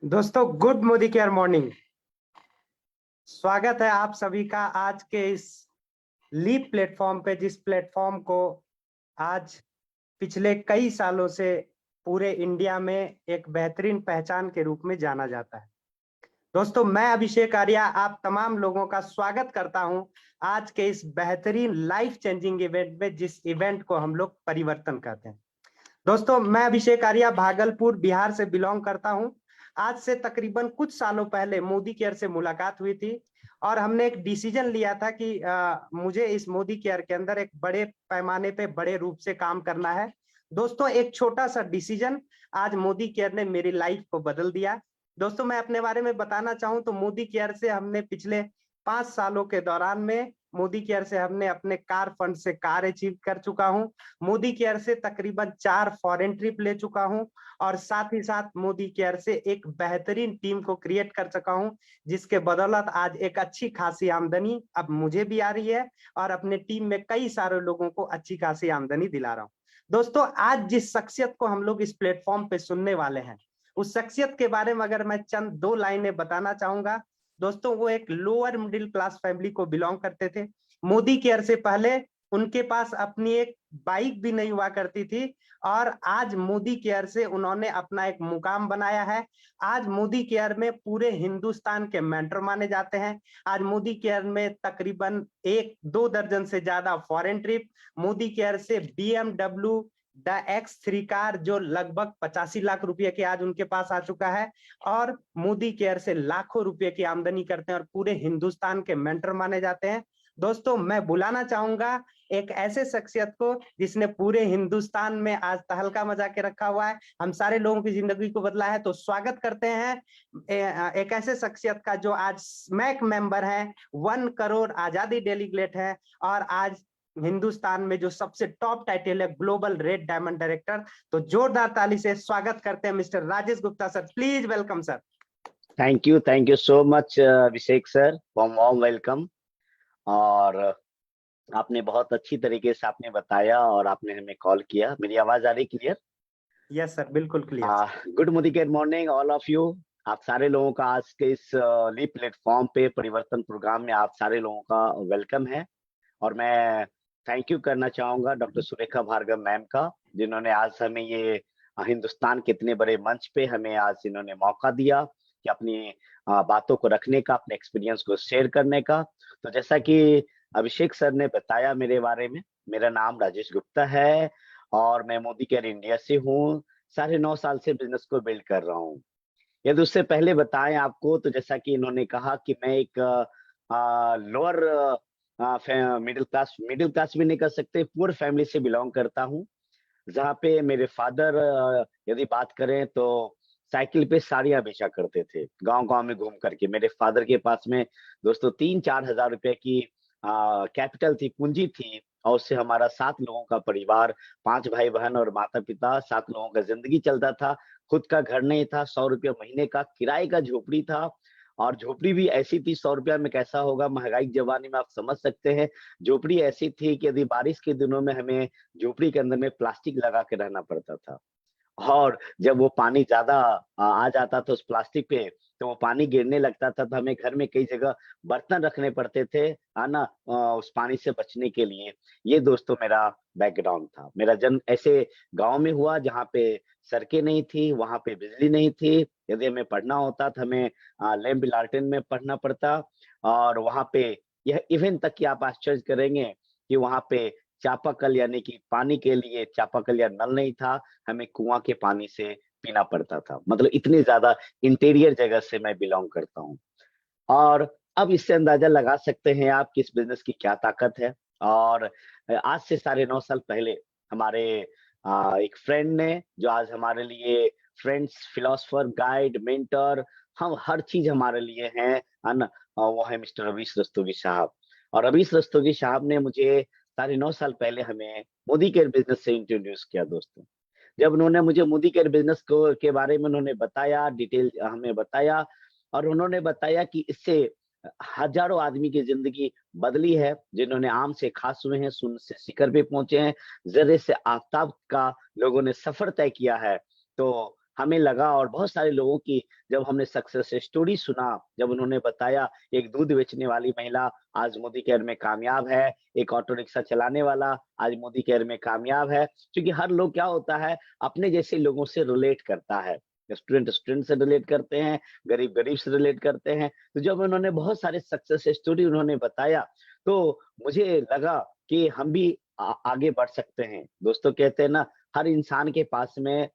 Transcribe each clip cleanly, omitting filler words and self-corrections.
दोस्तों, good Modi care morning. स्वागत है आप सभी का आज के इस लीप प्लेटफॉर्म पे, जिस प्लेटफॉर्म को आज पिछले कई सालों से पूरे इंडिया में एक बेहतरीन पहचान के रूप में जाना जाता है। दोस्तों, मैं अभिषेक आर्या आप तमाम लोगों का स्वागत करता हूं आज के इस बेहतरीन लाइफ चेंजिंग इवेंट में, जिस इवेंट को हम लोग परिवर्तन कहते हैं। दोस्तों, मैं अभिषेक आर्या भागलपुर बिहार से बिलोंग करता हूं। आज से तकरीबन कुछ सालों पहले मोदी केयर से मुलाकात हुई थी और हमने एक डिसीजन लिया था कि मुझे इस मोदी केयर के अंदर एक बड़े पैमाने पे बड़े रूप से काम करना है। दोस्तों, एक छोटा सा डिसीजन आज मोदी केयर ने मेरी लाइफ को बदल दिया। दोस्तों, मैं अपने बारे में बताना चाहूं तो मोदी केयर से हमने पिछले 5 सालों के दौरान में मोदी केयर से हमने अपने कार फंड से कार अचीव कर चुका हूं। मोदी केयर से तकरीबन 4 फॉरेन ट्रिप ले चुका हूं और साथ ही साथ मोदी केयर से एक बेहतरीन टीम को क्रिएट कर चुका हूं, जिसके बदौलत आज एक अच्छी खासी आमदनी अब मुझे भी आ रही है और अपने टीम में कई सारे लोगों को अच्छी खासी आमदनी दिला रहा हूं। दोस्तों, आज जिस शख्सियत को हम लोग इस प्लेटफॉर्म पे सुनने वाले हैं, उस शख्सियत के बारे में अगर मैं चंद 2 लाइनें बताना चाहूंगा। दोस्तों, वो एक लोअर मिडिल क्लास फैमिली को बिलोंग करते थे। मोदी केयर से पहले उनके पास अपनी एक बाइक भी नहीं हुआ करती थी और आज मोदी केयर से उन्होंने अपना एक मुकाम बनाया है। आज मोदी केयर में पूरे हिंदुस्तान के मेंटर माने जाते हैं। आज मोदी केयर में तकरीबन 1-2 दर्जन से ज्यादा फॉरेन ट्रिप, मोदी केयर से BMW द X3 कार जो लगभग 85 लाख रुपए के आज उनके पास आ चुका है और मोदी केयर से लाखों रुपए की आमदनी करते हैं और पूरे हिंदुस्तान के मेंटर माने जाते हैं। दोस्तों, मैं बुलाना चाहूंगा एक ऐसे शख्सियत को जिसने पूरे हिंदुस्तान में आज तहलका मचा के रखा हुआ है, हम सारे लोगों की जिंदगी को बदला है। तो स्वागत करते हैं एक ऐसे शख्सियत का जो आज स्मैक मेंबर है, 1 करोड़ आजादी डेलीगेट है और आज हिंदुस्तान में जो सबसे टॉप टाइटल है ग्लोबल रेड डायमंड डायरेक्टर। तो जोरदार ताली से स्वागत करते हैं mister Rajesh Gupta sir. Please welcome sir. Thank you so much Abhishek sir, warm welcome. और आपने बहुत अच्छी तरीके से आपने बताया और आपने हमें कॉल किया। मेरी आवाज आ रही क्लियर? यस सर, बिल्कुल clear. Good Modi care morning all of you. आप सारे लोगों का आज के इस लीप प्लेटफॉर्म पे परिवर्तन प्रोग्राम में आप सारे लोगों का वेलकम है। और मैं थैंक यू करना चाहूंगा डॉक्टर सुरेखा भार्गव मैम का, जिन्होंने आज हमें ये हिंदुस्तान के इतने बड़े मंच पे हमें आज इन्होंने मौका दिया कि अपनी बातों को रखने का, अपने एक्सपीरियंस को शेयर करने का। तो जैसा कि अभिषेक सर ने बताया मेरे बारे में, मेरा नाम राजेश गुप्ता है और मैं मोदी केयर इंडिया से हूँ। 9.5 साल से बिजनेस को बिल्ड कर रहा हूँ। यदि उससे पहले बताएं आपको तो जैसा कि इन्होंने कहा कि मैं एक लोअर मिडिल क्लास भी नहीं कर सकते, पुअर फैमिली से बिलोंग करता हूँ। जहाँ पे मेरे फादर यदि बात करें तो साइकिल पे साड़ियाँ बेचा करते थे, गांव गांव में घूम करके। मेरे फादर के पास में दोस्तों 3-4 हजार रुपए की कैपिटल थी, पूंजी थी। और उससे हमारा 7 लोगों का परिवार, 5 भाई बहन और माता पिता, 7 लोगों का जिंदगी चलता था। खुद का घर नहीं था, 100 रुपया महीने का किराए का झोपड़ी था। और झोपड़ी भी ऐसी थी, 100 रुपया में कैसा होगा महंगाई के जमाने में, आप समझ सकते हैं। झोपड़ी ऐसी थी कि यदि बारिश के दिनों में हमें झोपड़ी के अंदर में प्लास्टिक लगा के रहना पड़ता था। और जब वो पानी ज्यादा आ जाता था उस प्लास्टिक पे, तो वो पानी गिरने लगता था, तो हमें घर में कई जगह बर्तन रखने पड़ते थे, है ना, उस पानी से बचने के लिए। ये दोस्तों मेरा बैकग्राउंड था। मेरा जन्म ऐसे गांव में हुआ जहाँ पे सड़कें नहीं थी, वहां पे बिजली नहीं थी। यदि हमें पढ़ना होता तो हमें लैंप लालटेन में पढ़ना पड़ता। और वहां पे यह इवन तक कि आप आश्चर्य करेंगे कि वहां पे चापाकल यानी कि पानी के लिए चापाकल या नल नहीं था, हमें कुआं के पानी से पीना पड़ता था। मतलब इतनी ज्यादा इंटीरियर जगह से मैं बिलोंग करता हूँ। और अब इससे अंदाजा लगा सकते हैं आप कि इस बिजनेस की क्या ताकत है। और आज से 9.5 साल पहले हमारे एक फ्रेंड ने, जो आज हमारे लिए फ्रेंड्स, फिलोसफर, गाइड, मेंटर, हम हर चीज हमारे लिए हैं, है ना, वो है मिस्टर रवीश रस्तोगी साहब। और रवीश रस्तोगी साहब ने मुझे 9.5 साल पहले हमें मोदी केयर बिजनेस से इंट्रोड्यूस किया दोस्तों। जब उन्होंने मुझे मोदी केयर बिजनेस को के बारे में उन्होंने बताया, डिटेल हमें बताया, और उन्होंने बताया कि इससे हजारों आदमी की जिंदगी बदली है, जिन्होंने आम से खास हुए हैं, शून्य से शिखर पे पहुंचे हैं, जर्रे से आफताब का लोगों ने सफर तय किया है। तो हमें लगा और बहुत सारे लोगों की जब हमने सक्सेस स्टोरी सुना, जब उन्होंने बताया एक दूध बेचने वाली महिला आज मोदी केयर में कामयाब है, एक ऑटो रिक्शा चलाने वाला आज मोदी केयर में कामयाब है, क्योंकि हर लोग क्या होता है अपने जैसे लोगों से रिलेट करता है। स्टूडेंट स्टूडेंट से रिलेट करते हैं, गरीब गरीब से रिलेट करते हैं। तो जब उन्होंने बहुत सारे सक्सेस स्टोरी उन्होंने बताया, तो मुझे लगा कि हम भी आगे बढ़ सकते हैं। दोस्तों कहते हैं ना, हर इंसान के पास में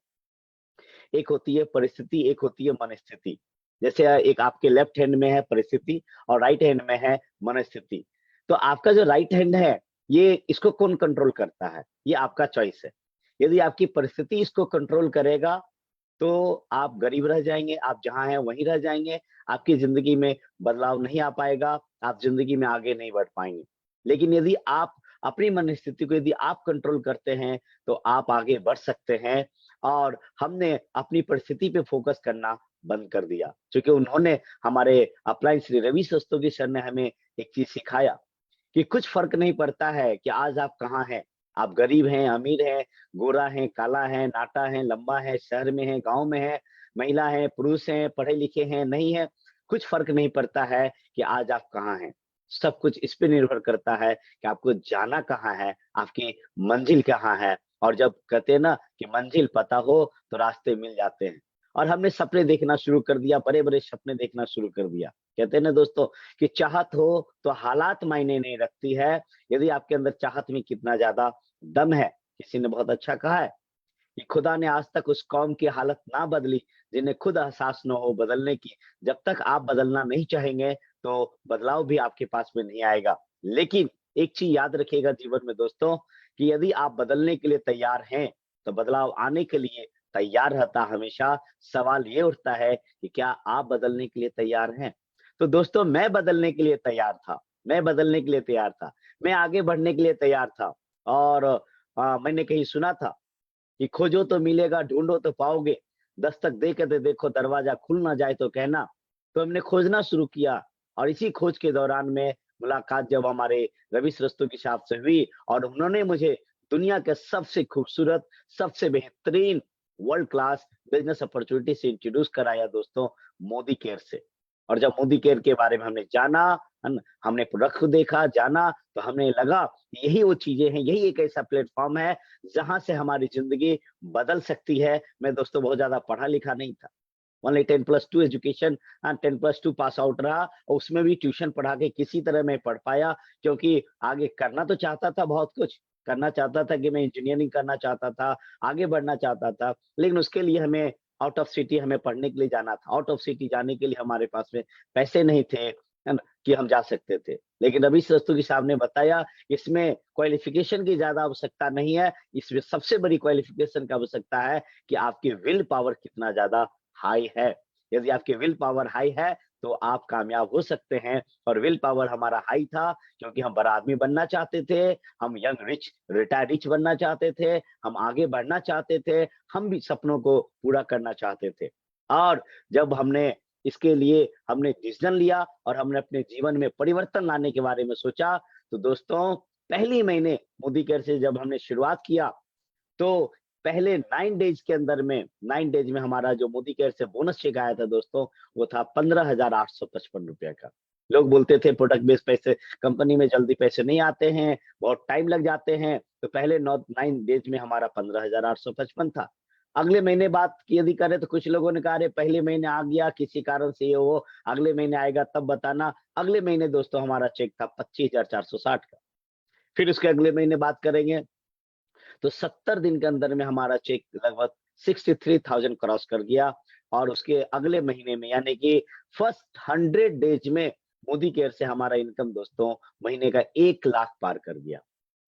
एक होती है परिस्थिति, एक होती है मनस्थिति। जैसे एक आपके लेफ्ट हैंड में है परिस्थिति और राइट हैंड में है मनस्थिति। तो आपका जो राइट हैंड है, ये इसको कौन कंट्रोल करता है? ये आपका चॉइस है। यदि आपकी परिस्थिति इसको कंट्रोल करेगा, तो आप गरीब रह जाएँगे, आप जहाँ हैं वहीं रह जाएँगे, आपकी ज़िंदगी में बदलाव नहीं आ पाएगा, आप ज़िंदगी में आगे नहीं बढ़ पाएँगे। लेकिन यदि आप अपनी मनस्थिति को यदि आप कंट्रोल करते हैं, तो आप आगे बढ़ सकते हैं। और हमने अपनी परिस्थिति पे फ़ोकस करना बंद कर दिया, क्योंकि उन्होंने हमारे अपलाइन श्री रविशस्तोगी सर ने हमें एक चीज़ सिखाया कि कुछ फ़र्क नहीं पड़ता है कि आज आप कहाँ हैं। आप गरीब हैं, अमीर हैं, गोरा हैं, काला हैं, नाटा हैं, लंबा हैं, शहर में हैं, गाँव में हैं, महिला हैं, पुरुष हैं, पढ़े-लिखे हैं, नहीं हैं, कुछ फ़र्क नहीं पड़ता है कि आज आप कहाँ हैं। सब कुछ इस पे निर्भर करता है कि आपको जाना कहाँ है, आपकी मंज़िल कहाँ है। और जब कहते हैं ना कि मंज़िल पता हो तो रास्ते मिल जाते हैं। और हमने सपने देखना शुरू कर दिया, बड़े-बड़े सपने देखना शुरू कर दिया। कहते हैं ना दोस्तों कि चाहत हो तो हालात मायने नहीं रखती है, यदि आपके अंदर चाहत में कितना ज़्यादा दम है। किसी ने बहुत अच्छा कहा है कि खुदा ने आज तक उस कौम की हालत ना बदली जिन्हें खुद एहसास न हो बदलने की। जब तक आप बदलना नहीं चाहेंगे, तो बदलाव भी आपके पास में नहीं आएगा। लेकिन एक चीज़ याद रखिएगा जीवन में दोस्तों, कि यदि आप बदलने के लिए तैयार हैं, तो बदलाव आने के लिए तैयार रहता हमेशा। सवाल ये उठता है कि क्या आप बदलने के लिए तैयार हैं? तो दोस्तों मैं बदलने के लिए तैयार था। मैं बदलने के लिए तैयार था। मैं आगे बढ़ने के लिए तैयार था। और मैंने कहीं सुना था कि खोजो तो मिलेगा, ढूँढो तो पाओगे, दस्तक दे के तो देखो दरवाज़ा खुल ना जाए तो कहना। तो हमने खोजना शुरू किया और इसी खोज के दौरान में मुलाकात जब हमारे रवि श्रस्तोगी साहब से हुई और उन्होंने मुझे दुनिया के सबसे खूबसूरत, सबसे बेहतरीन वर्ल्ड क्लास बिज़नेस अपॉर्च्युनिटी से इंट्रोड्यूस कराया दोस्तों, मोदी केयर से। और जब मोदी केयर के बारे में हमने जाना, है ना? हमने प्रोडक्ट को देखा, जाना, तो हमें लगा यही वो चीज़ें हैं, यही एक ऐसा प्लेटफ़ॉर्म है जहाँ से हमारी ज़िंदगी बदल सकती है। मैं दोस्तों बहुत ज़्यादा पढ़ा-लिखा नहीं था। ओनली 10+2 एजुकेशन 10+2 पास आउट रहा और उसमें भी ट्यूशन पढ़ा के किसी तरह मैं पढ़ पाया, क्योंकि आगे करना तो चाहता था बहुत कुछ। करना चाहता था कि मैं इंजीनियरिंग करना चाहता था, आगे बढ़ना चाहता था, लेकिन उसके लिए हमें आउट ऑफ सिटी हमें पढ़ने के लिए जाना था। आउट ऑफ सिटी जाने के लिए हमारे पास में पैसे नहीं थे, है ना? कि हम जा सकते थे। लेकिन रवि रस्तोगी साहब ने बताया इसमें क्वालिफ़िकेशन की ज़्यादा आवश्यकता नहीं है, इसमें सबसे बड़ी क्वालिफ़िकेशन की आवश्यकता है कि आपकी विल पावर कितना ज़्यादा हाई है। यदि आपकी विल पावर हाई है, तो आप कामयाब हो सकते हैं। और विल पावर हमारा हाई था, क्योंकि हम बड़ा आदमी बनना चाहते थे, हम यंग रिच रिटायर रिच बनना चाहते थे, हम आगे बढ़ना चाहते थे, हम भी सपनों को पूरा करना चाहते थे। और जब हमने इसके लिए हमने डिसीज़न लिया और हमने अपने जीवन में परिवर्तन लाने के बारे में सोचा, तो दोस्तों पहली महीने मोदी केयर से जब हमने शुरुआत किया, तो पहले 9 डेज़ के अंदर में 9 डेज़ में हमारा जो मोदी केयर से बोनस चेक आया था दोस्तों, वो था ₹15,855 का। लोग बोलते थे प्रोडक्ट बेस्ड पैसे कंपनी में जल्दी पैसे नहीं आते हैं, बहुत टाइम लग जाते हैं। तो पहले 9 डेज़ में हमारा 15,855 था। अगले महीने बात की यदि करें तो कुछ लोगों ने कहा अरे पहले महीने आ गया किसी कारण से ये वो, अगले महीने आएगा तब बताना। अगले महीने दोस्तों हमारा चेक था 25,460 का। फिर उसके अगले महीने बात करेंगे तो 70 दिन के अंदर में हमारा चेक लगभग 63,000 क्रॉस कर गया। और उसके अगले महीने में यानी कि फर्स्ट 100 डेज में मोदी केयर से हमारा इनकम दोस्तों महीने का 1 लाख पार कर गया।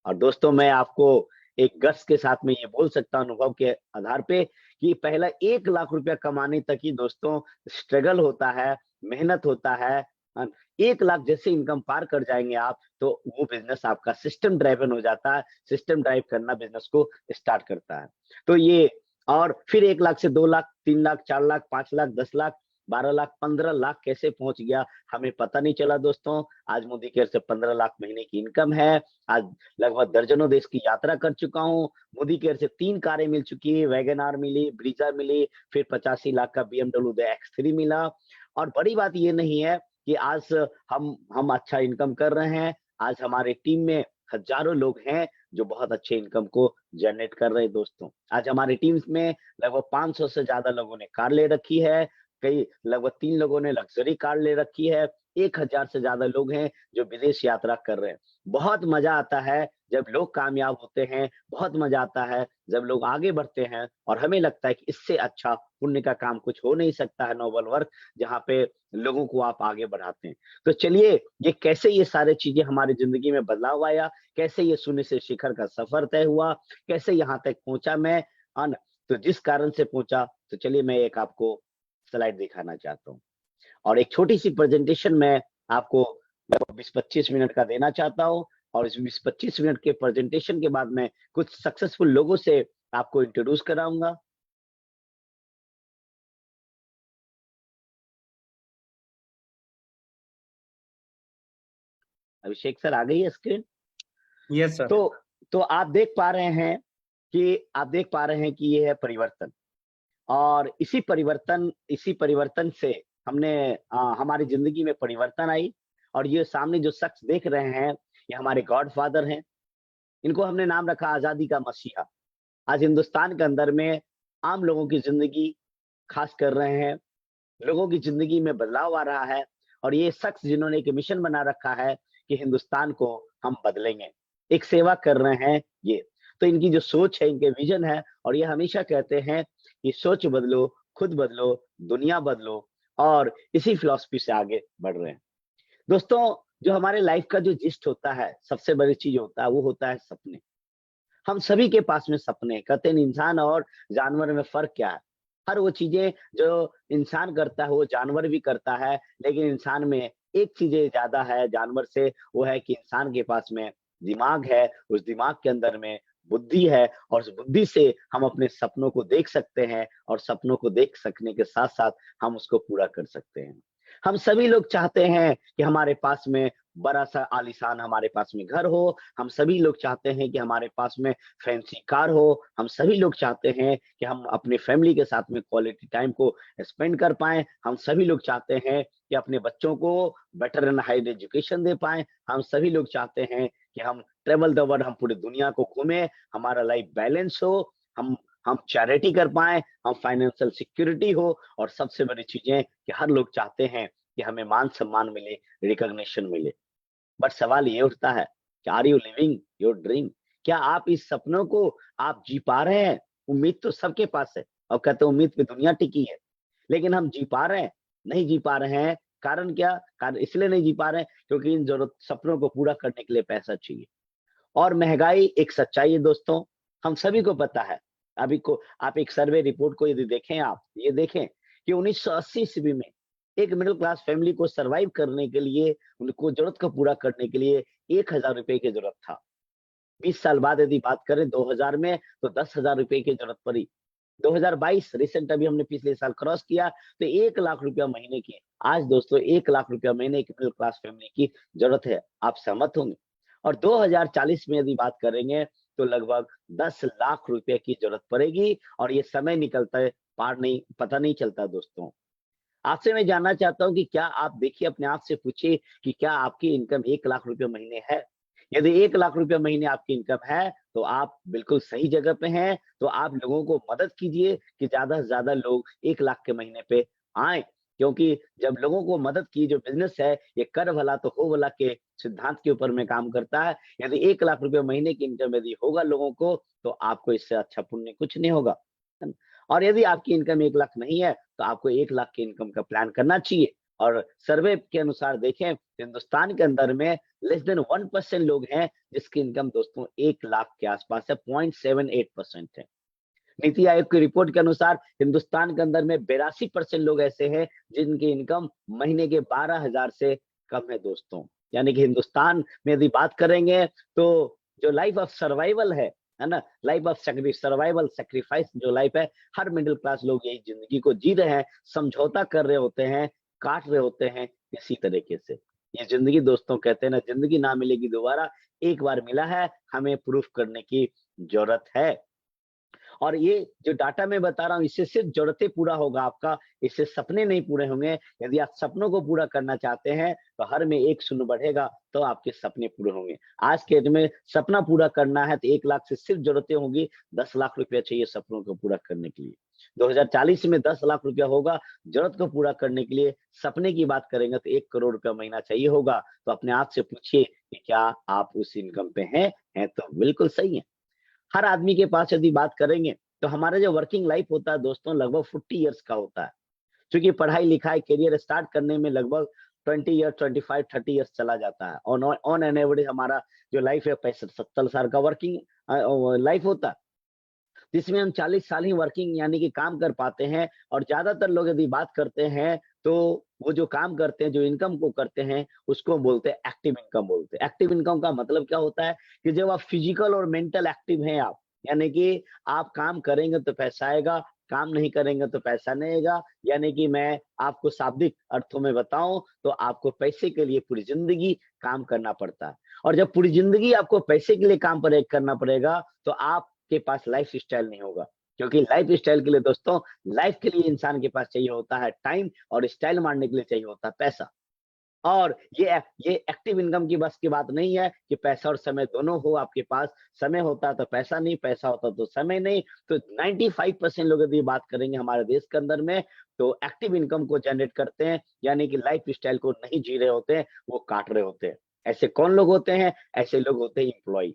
और दोस्तों मैं आपको एक गट्स के साथ में ये बोल सकता हूँ अनुभव के आधार पे कि पहला 1 लाख रुपया कमाने तक ही दोस्तों स्ट्रगल होता है, मेहनत होता है। 1 लाख जैसे इनकम पार कर जाएँगे आप, तो वो बिज़नेस आपका सिस्टम ड्राइवन हो जाता है, सिस्टम ड्राइव करना बिज़नेस को स्टार्ट करता है। तो ये और फिर 1 लाख से 2 लाख, 3 लाख, 4 लाख, 5 लाख, 10 लाख 12 लाख 15 लाख कैसे पहुंच गया हमें पता नहीं चला दोस्तों। आज मोदी केयर से 15 लाख महीने की इनकम है। आज लगभग दर्जनों देश की यात्रा कर चुका हूँ। मोदी केयर से 3 कारें मिल चुकी है, वैगन आर मिली, ब्रीजा मिली, फिर 85 लाख का BMW X3 मिला। और बड़ी बात ये नहीं है कि आज हम अच्छा इनकम कर रहे हैं। आज हमारे टीम में हजारों लोग हैं जो बहुत अच्छे इनकम को जनरेट कर रहे हैं दोस्तों। आज हमारी टीम्स में लगभग 500 से ज्यादा लोगों ने कार ले रखी है, कई लगभग 3 लोगों ने लग्जरी कार ले रखी है, 1000 से ज्यादा लोग हैं जो विदेश यात्रा कर रहे हैं। बहुत मजा आता है जब लोग कामयाब होते हैं, बहुत मजा आता है जब लोग आगे बढ़ते हैं, और हमें लगता है कि इससे अच्छा पुण्य का काम कुछ हो नहीं सकता है, नोबल वर्क, जहाँ पे लोगों को आप आगे बढ़ाते हैं। तो चलिए, ये कैसे ये सारी चीजें हमारी जिंदगी में बदलाव आया, कैसे ये शून्य से शिखर का सफर तय हुआ, कैसे यहाँ तक पहुंचा मैं, है ना? तो जिस कारण से पहुंचा, तो चलिए मैं एक आपको स्लाइड दिखाना चाहता हूँ, और एक छोटी सी प्रेजेंटेशन मैं आपको 20-25 मिनट का देना चाहता हूँ। और इस 20-25 मिनट के प्रेजेंटेशन के बाद मैं कुछ सक्सेसफुल लोगों से आपको इंट्रोड्यूस कराऊंगा। अभिषेक सर, आ गई है स्क्रीन? Yes sir. तो आप देख पा रहे हैं कि ये है परिवर्तन, और इसी परिवर्तन से हमारी जिंदगी में परिवर्तन आई। और ये सामने जो शख्स देख रहे हैं, ये हमारे गॉड फादर हैं। इनको हमने नाम रखा आजादी का मसीहा। आज हिंदुस्तान के अंदर में आम लोगों की जिंदगी खास कर रहे हैं, लोगों की जिंदगी में बदलाव आ रहा है, और ये शख्स जिन्होंने एक मिशन बना रखा है कि हिंदुस्तान को हम बदलेंगे, एक सेवा कर रहे हैं ये। तो इनकी जो सोच है, इनके विजन है, और ये हमेशा कहते हैं कि सोच बदलो, खुद बदलो, दुनिया बदलो, और इसी फिलॉसफी से आगे बढ़ रहे हैं दोस्तों। जो हमारे लाइफ का जो जिस्ट होता है, सबसे बड़ी चीज होता है, वो होता है सपने। हम सभी के पास में सपने हैं। कहते हैं इंसान और जानवर में फर्क क्या है? हर वो चीजें जो इंसान करता है वो जानवर भी करता है, लेकिन इंसान में एक चीजें ज्यादा है जानवर से, वो है कि इंसान के पास में दिमाग है, उस दिमाग के अंदर में बुद्धि है, और उस बुद्धि से हम अपने सपनों को देख सकते हैं, और सपनों को देख सकने के साथ साथ हम उसको पूरा कर सकते हैं। हम सभी लोग चाहते हैं कि हमारे पास में बड़ा सा आलीशान हमारे पास में घर हो। हम सभी लोग चाहते हैं कि हमारे पास में फैंसी कार हो। हम सभी लोग चाहते हैं कि हम अपने फैमिली के साथ में क्वालिटी टाइम को स्पेंड कर पाएं। हम सभी लोग चाहते हैं कि अपने बच्चों को बेटर एंड हाई एजुकेशन दे पाएं। हम सभी लोग चाहते हैं कि हम ट्रेवल द वर्ल्ड, हम पूरी दुनिया को घूमें, हमारा लाइफ बैलेंस हो, हम चैरिटी कर पाएं, हम फाइनेंशियल सिक्योरिटी हो, और सबसे बड़ी चीजें कि हर लोग चाहते हैं कि हमें मान सम्मान मिले, रिकॉग्निशन मिले। बट सवाल ये उठता है कि are you living your dream? क्या आप इस सपनों को आप जी पा रहे हैं? उम्मीद तो सबके पास है, और कहते हैं उम्मीद पे दुनिया टिकी है, लेकिन हम जी पा रहे हैं? नहीं जी पा रहे हैं। कारण क्या? कारण इसलिए नहीं जी पा रहे हैं क्योंकि इन जरूरत सपनों को पूरा करने के लिए पैसा चाहिए, और महंगाई एक सच्चाई है दोस्तों, हम सभी को पता है। अभी को आप एक सर्वे रिपोर्ट को यदि देखें, आप ये देखें कि 1980 ईस्वी में एक मिडिल क्लास फैमिली को सरवाइव करने के लिए, उनको जरूरत को पूरा करने के लिए 1000 रुपए की जरूरत था। 20 साल बाद यदि बात करें 2000 में, तो 10,000 रुपए की जरूरत पड़ी। 2022 रिसेंट अभी हमने पिछले साल क्रॉस किया, तो 1 लाख रुपया महीने की आज दोस्तों 1 लाख रुपया महीने की मिडिल क्लास फैमिली की जरूरत है। आप सहमत होंगे? और 2040 में यदि बात करेंगे तो लगभग 10 लाख रुपए की जरूरत पड़ेगी, और ये समय निकलता है, पार नहीं, पता नहीं चलता दोस्तों। आपसे मैं जानना चाहता हूँ कि क्या आप देखिए, अपने आप से पूछिए कि क्या आपकी इनकम 1 लाख रुपए महीने है? यदि 1 लाख रुपए महीने आपकी इनकम है, तो आप बिल्कुल सही जगह पे हैं। तो आप लोगों को मदद कीजिए कि ज्यादा से ज्यादा लोग 1 लाख के महीने पे आए, क्योंकि जब लोगों को मदद की, जो बिजनेस है ये कर भला तो हो भला के सिद्धांत के ऊपर में काम करता है। यदि 1 लाख रुपए महीने की इनकम यदि होगा लोगों को, तो आपको इससे अच्छा पुण्य कुछ नहीं होगा, है ना? और यदि आपकी इनकम 1 लाख नहीं है, तो आपको 1 लाख की इनकम का प्लान करना चाहिए। और सर्वे के अनुसार देखें, हिंदुस्तान के अंदर में लेस देन 1% लोग हैं जिसकी इनकम दोस्तों 1 लाख के आसपास है, 0.78% है। नीति आयोग की रिपोर्ट के अनुसार हिंदुस्तान के अंदर में 82% लोग ऐसे हैं जिनकी इनकम महीने के 12,000 से कम है दोस्तों। यानी कि हिंदुस्तान में यदि बात करेंगे, तो जो लाइफ ऑफ सर्वाइवल है, है ना, लाइफ ऑफ सर्वाइवल सेक्रीफाइस जो लाइफ है, हर मिडिल क्लास लोग यही जिंदगी को जी रहे हैं, समझौता कर रहे होते हैं, काट रहे होते हैं इसी तरीके से। ये जिंदगी दोस्तों कहते हैं ना, जिंदगी ना मिलेगी दोबारा, एक बार मिला है, हमें प्रूफ करने की जरूरत है। और ये जो डाटा मैं बता रहा हूँ, इससे सिर्फ जरूरतें पूरा होगा आपका, इससे सपने नहीं पूरे होंगे। यदि आप सपनों को पूरा करना चाहते हैं तो हर में एक शून्य बढ़ेगा तो आपके सपने पूरे होंगे। आज के डेट में सपना पूरा करना है तो 1 लाख से सिर्फ जरूरतें होंगी, 10 लाख रुपया चाहिए सपनों को पूरा करने के लिए। 2040 में 10 लाख रुपया होगा जरूरत को पूरा करने के लिए। सपने की बात करेंगे तो 1 करोड़ रुपया महीना चाहिए होगा। तो अपने आप से पूछिए कि क्या आप उस इनकम पे हैं तो बिल्कुल सही है। हर आदमी के पास यदि बात करेंगे तो हमारा जो वर्किंग लाइफ होता है दोस्तों लगभग 40 इयर्स का होता है। क्योंकि पढ़ाई लिखाई करियर स्टार्ट करने में लगभग 20 ईयर 25 30 इयर्स चला जाता है। ऑन एन एवरेज हमारा जो लाइफ है 65-70 साल का वर्किंग लाइफ होता है, जिसमें हम 40 साल ही वर्किंग यानी कि काम कर पाते हैं। और ज्यादातर लोग यदि बात करते हैं तो वो जो काम करते हैं, जो इनकम को करते हैं, उसको बोलते हैं एक्टिव इनकम बोलते हैं। एक्टिव इनकम का मतलब क्या होता है कि जब आप फिजिकल और मेंटल एक्टिव हैं आप, यानी कि आप काम करेंगे तो पैसा आएगा, काम नहीं करेंगे तो पैसा नहीं आएगा। यानी कि मैं आपको शाब्दिक अर्थों में बताऊं तो आपको पैसे के लिए पूरी जिंदगी काम करना पड़ता है। और जब पूरी जिंदगी आपको पैसे के लिए काम करना पड़ेगा तो आपके पास लाइफ स्टाइल नहीं होगा। क्योंकि लाइफ स्टाइल के लिए दोस्तों, लाइफ के लिए इंसान के पास चाहिए होता है टाइम, और स्टाइल मारने के लिए चाहिए होता है पैसा। और ये एक्टिव इनकम की बस की बात नहीं है कि पैसा और समय दोनों हो आपके पास। समय होता तो पैसा नहीं, पैसा होता तो समय नहीं। तो 95% लोग यदि बात करेंगे हमारे देश के अंदर में, तो एक्टिव इनकम को जनरेट करते हैं, यानी कि लाइफ स्टाइल को नहीं जी रहे होते हैं, वो काट रहे होते हैं। ऐसे कौन लोग होते हैं? ऐसे लोग होते हैं एम्प्लॉय।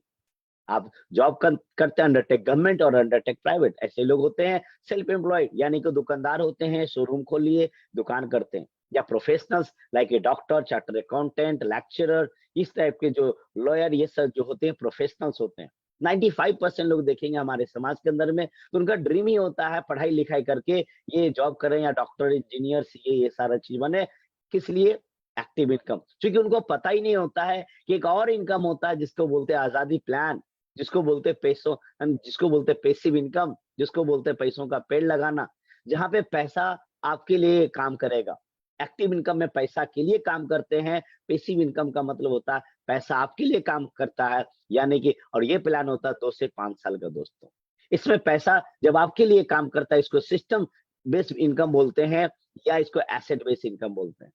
आप जॉब करते हैं अंडरटेक गवर्नमेंट और अंडरटेक प्राइवेट, ऐसे लोग होते हैं सेल्फ एम्प्लॉयड, यानी कि दुकानदार होते हैं, शोरूम खोल लिए दुकान करते हैं। या professionals like a doctor, charter accountant, lecturer, इस टाइप के जो लॉयर, ये सब जो होते हैं प्रोफेशनल्स होते हैं। 95% लोग देखेंगे हमारे समाज के अंदर में, तो उनका ड्रीम ही होता है पढ़ाई लिखाई करके ये जॉब करें, या डॉक्टर, इंजीनियर, सीए, ये सारा चीज बने। किस लिए? Active income. क्योंकि उनको पता ही नहीं होता है कि एक और इनकम होता है जिसको बोलते हैं आजादी प्लान, जिसको बोलते हैं पैसों, जिसको बोलते हैं पैसिव इनकम, जिसको बोलते हैं पैसों का पेड़ लगाना, जहां पे पैसा आपके लिए काम करेगा। एक्टिव इनकम में पैसा के लिए काम करते हैं, पैसिव इनकम का मतलब होता है पैसा आपके लिए काम करता है, यानी कि, और ये प्लान होता है 2 से 5 साल का दोस्तों। इसमें पैसा जब आपके लिए काम करता है, इसको सिस्टम बेस्ड इनकम बोलते हैं, या इसको एसेट बेस्ड इनकम बोलते हैं।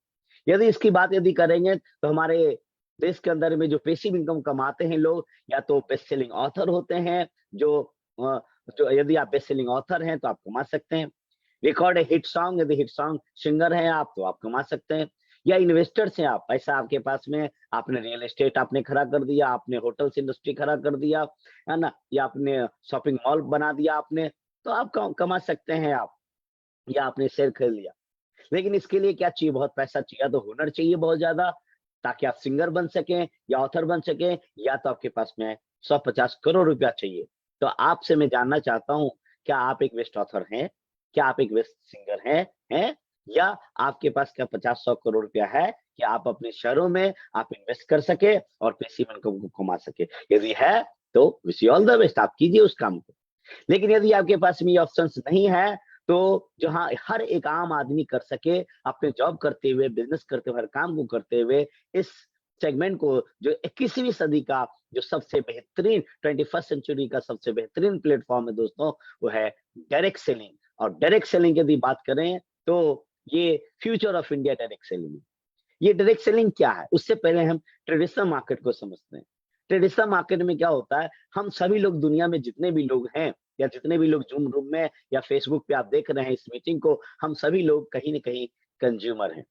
यदि इसकी बात यदि करेंगे तो हमारे देश के अंदर में जो पैसिव इनकम कमाते हैं लोग, या तो बेस्ट सेलिंग ऑथर होते हैं, जो अ, जो यदि आप बेस्ट सेलिंग ऑथर हैं तो आप कमा सकते हैं। रिकॉर्ड ए हिट सॉन्ग, यदि हिट सॉन्ग सिंगर हैं आप तो आप कमा सकते हैं। या इन्वेस्टर्स हैं आप, पैसा आपके पास में, आपने रियल एस्टेट आपने खड़ा कर दिया, आपने होटल्स इंडस्ट्री खड़ा कर दिया, है ना, या आपने शॉपिंग मॉल बना दिया आपने, तो आप कमा सकते हैं आप। या आपने शेयर खरीद लिया। लेकिन इसके लिए क्या चाहिए? बहुत पैसा चाहिए, तो हुनर चाहिए बहुत ज्यादा, ताकि आप सिंगर बन सकें या ऑथर बन सकें। या तो आपके पास में 150 करोड़ रुपया चाहिए। तो आपसे मैं जानना चाहता हूं, क्या आप एक बेस्ट ऑथर हैं? क्या आप एक बेस्ट सिंगर हैं? या आपके पास क्या 50-100 करोड़ रुपया है कि आप अपने शहरों में आप इन्वेस्ट कर सके और पैसिव इनकम को कमा सके? यदि है तो wish you all the best, आप कीजिए उस काम को। लेकिन यदि आपके पास में ये ऑप्शंस नहीं है, तो जहां हर एक आम आदमी कर सके, अपने जॉब करते हुए, बिजनेस करते हुए, हर काम को करते हुए, इस सेगमेंट को, जो 21वीं सदी का जो सबसे बेहतरीन 21st सेंचुरी का सबसे बेहतरीन प्लेटफॉर्म है दोस्तों, वो है डायरेक्ट सेलिंग। और डायरेक्ट सेलिंग यदि बात करें तो ये future of India direct selling है। ये डायरेक्ट सेलिंग क्या है? उससे पहले हम ट्रेडिशनल मार्केट को समझते हैं। ट्रेडिशनल मार्केट में क्या होता है? हम सभी लोग, दुनिया में जितने भी लोग हैं, या जितने भी लोग जूम रूम में या फेसबुक पे आप देख रहे हैं इस मीटिंग को, हम सभी लोग कहीं न कहीं कंज्यूमर हैं।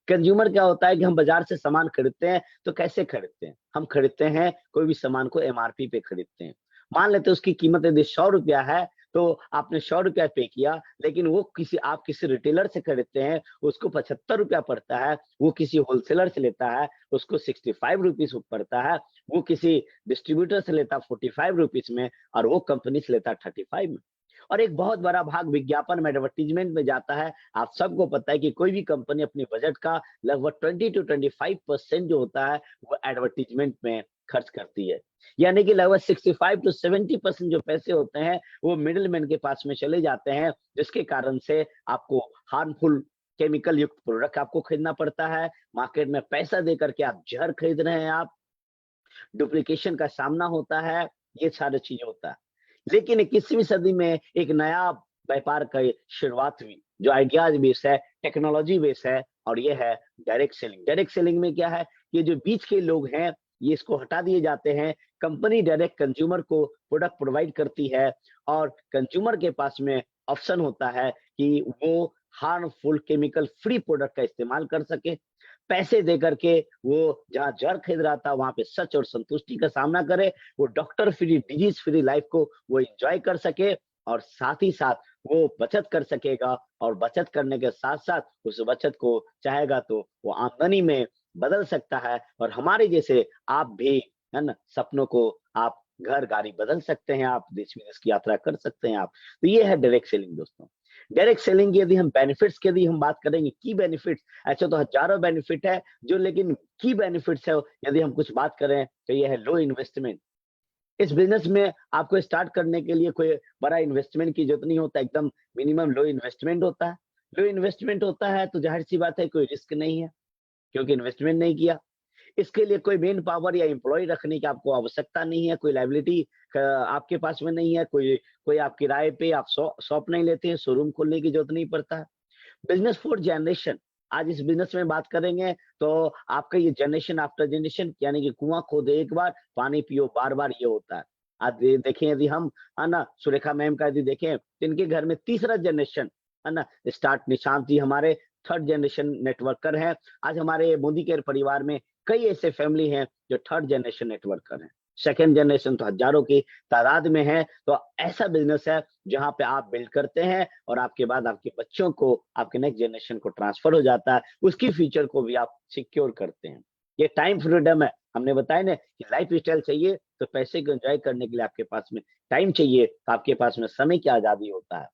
कंज्यूमर क्या होता है कि हम बाजार से सामान खरीदते हैं, तो कैसे खरीदते हैं? हम खरीदते हैं कोई भी सामान को एमआरपी पे खरीदते हैं। मान लेते हैं उसकी कीमत यदि 100 रुपया है, तो आपने 100 रुपया पे किया, लेकिन वो आप किसी रिटेलर से खरीदते हैं, उसको 75 रुपया पड़ता है। वो किसी होलसेलर से लेता है, उसको 65 रुपीज़ पड़ता है। वो किसी डिस्ट्रीब्यूटर से लेता है 45 रुपीज़ में, और वो कंपनी से लेता है 35 में। और एक बहुत बड़ा भाग विज्ञापन में, एडवर्टाइजमेंट में जाता है। आप सबको पता है कि कोई भी कंपनी अपने बजट का लगभग 20 to 25% जो होता है वो एडवर्टाइजमेंट में खर्च करती है। यानी कि लगभग 65 to 70% जो पैसे होते हैं वो मिडिल मैन के पास में चले जाते हैं, जिसके कारण से आपको हार्मफुल केमिकल युक्त प्रोडक्ट आपको खरीदना पड़ता है। मार्केट में पैसा देकर के आप जहर खरीद रहे हैं, आप डुप्लीकेशन का सामना होता है, ये सारी चीजें होता है। लेकिन 21वीं सदी में एक नया व्यापार की शुरुआत हुई, जो आइडियाज बेस है, टेक्नोलॉजी बेस है, और ये है डायरेक्ट सेलिंग। डायरेक्ट सेलिंग में क्या है, ये जो बीच के लोग हैं ये इसको हटा दिए जाते हैं। कंपनी डायरेक्ट कंज्यूमर को प्रोडक्ट प्रोवाइड करती है और कंज्यूमर के पास में ऑप्शन होता है कि वो हार्मफुल केमिकल फ्री प्रोडक्ट का इस्तेमाल कर सके। पैसे दे करके वो जहाँ जहर खरीद रहा था वहां पे सच और संतुष्टि का सामना करे, वो doctor free, disease free life को वो एंजॉय कर सके, और साथ ही साथ वो बचत कर सकेगा, और बचत करने के साथ साथ उस बचत को चाहेगा तो वो आमदनी में बदल सकता है। और हमारे जैसे आप भी, है ना, सपनों को आप घर गाड़ी बदल सकते हैं, आप देश विदेश की यात्रा कर सकते हैं आप। तो ये है डायरेक्ट सेलिंग दोस्तों। डायरेक्ट सेलिंग की यदि हम बेनिफिट्स की यदि हम बात करेंगे, की बेनिफिट्स, ऐसे तो हजारों बेनिफिट है, जो लेकिन की बेनिफिट्स है यदि हम कुछ बात करें तो ये है लो इन्वेस्टमेंट। इस बिजनेस में आपको स्टार्ट करने के लिए कोई बड़ा इन्वेस्टमेंट की जरूरत नहीं होता, एकदम मिनिमम लो इन्वेस्टमेंट होता है। लो इन्वेस्टमेंट होता है तो जाहिर सी बात है कोई रिस्क नहीं है, क्योंकि इन्वेस्टमेंट नहीं किया। इसके लिए कोई मेन पावर या एम्प्लॉय रखने की आपको आवश्यकता नहीं है, कोई लायबिलिटी आपके पास में नहीं है, कोई कोई आप किराए पे आप शॉप नहीं लेते हैं, शोरूम खोलने की जरूरत नहीं पड़ता है। बिजनेस फॉर जनरेशन, आज इस बिजनेस में बात करेंगे तो आपका ये जनरेशन आफ्टर जनरेशन, यानी कि कुआं खोदे एक बार, पानी पियो बार बार, ये होता है। आज देखें यदि हम, है ना, सुरेखा मैम का यदि देखें तो इनके घर में तीसरा जनरेशन, है ना, स्टार्ट निशांत जी हमारे थर्ड जनरेशन नेटवर्कर हैं। आज हमारे मोदी केयर परिवार में कई ऐसे फैमिली हैं जो थर्ड जनरेशन नेटवर्कर हैं। सेकेंड जनरेशन तो हजारों की तादाद में है। तो ऐसा बिजनेस है जहां पे आप बिल्ड करते हैं और आपके बाद आपके बच्चों को, आपके नेक्स्ट जनरेशन को ट्रांसफर हो जाता है, उसकी फ्यूचर को भी आप सिक्योर करते हैं। ये टाइम फ्रीडम है। हमने बताया ना कि लाइफ स्टाइल चाहिए तो पैसे को एंजॉय करने के लिए आपके पास में टाइम चाहिए, तो आपके पास में समय की आजादी होता है।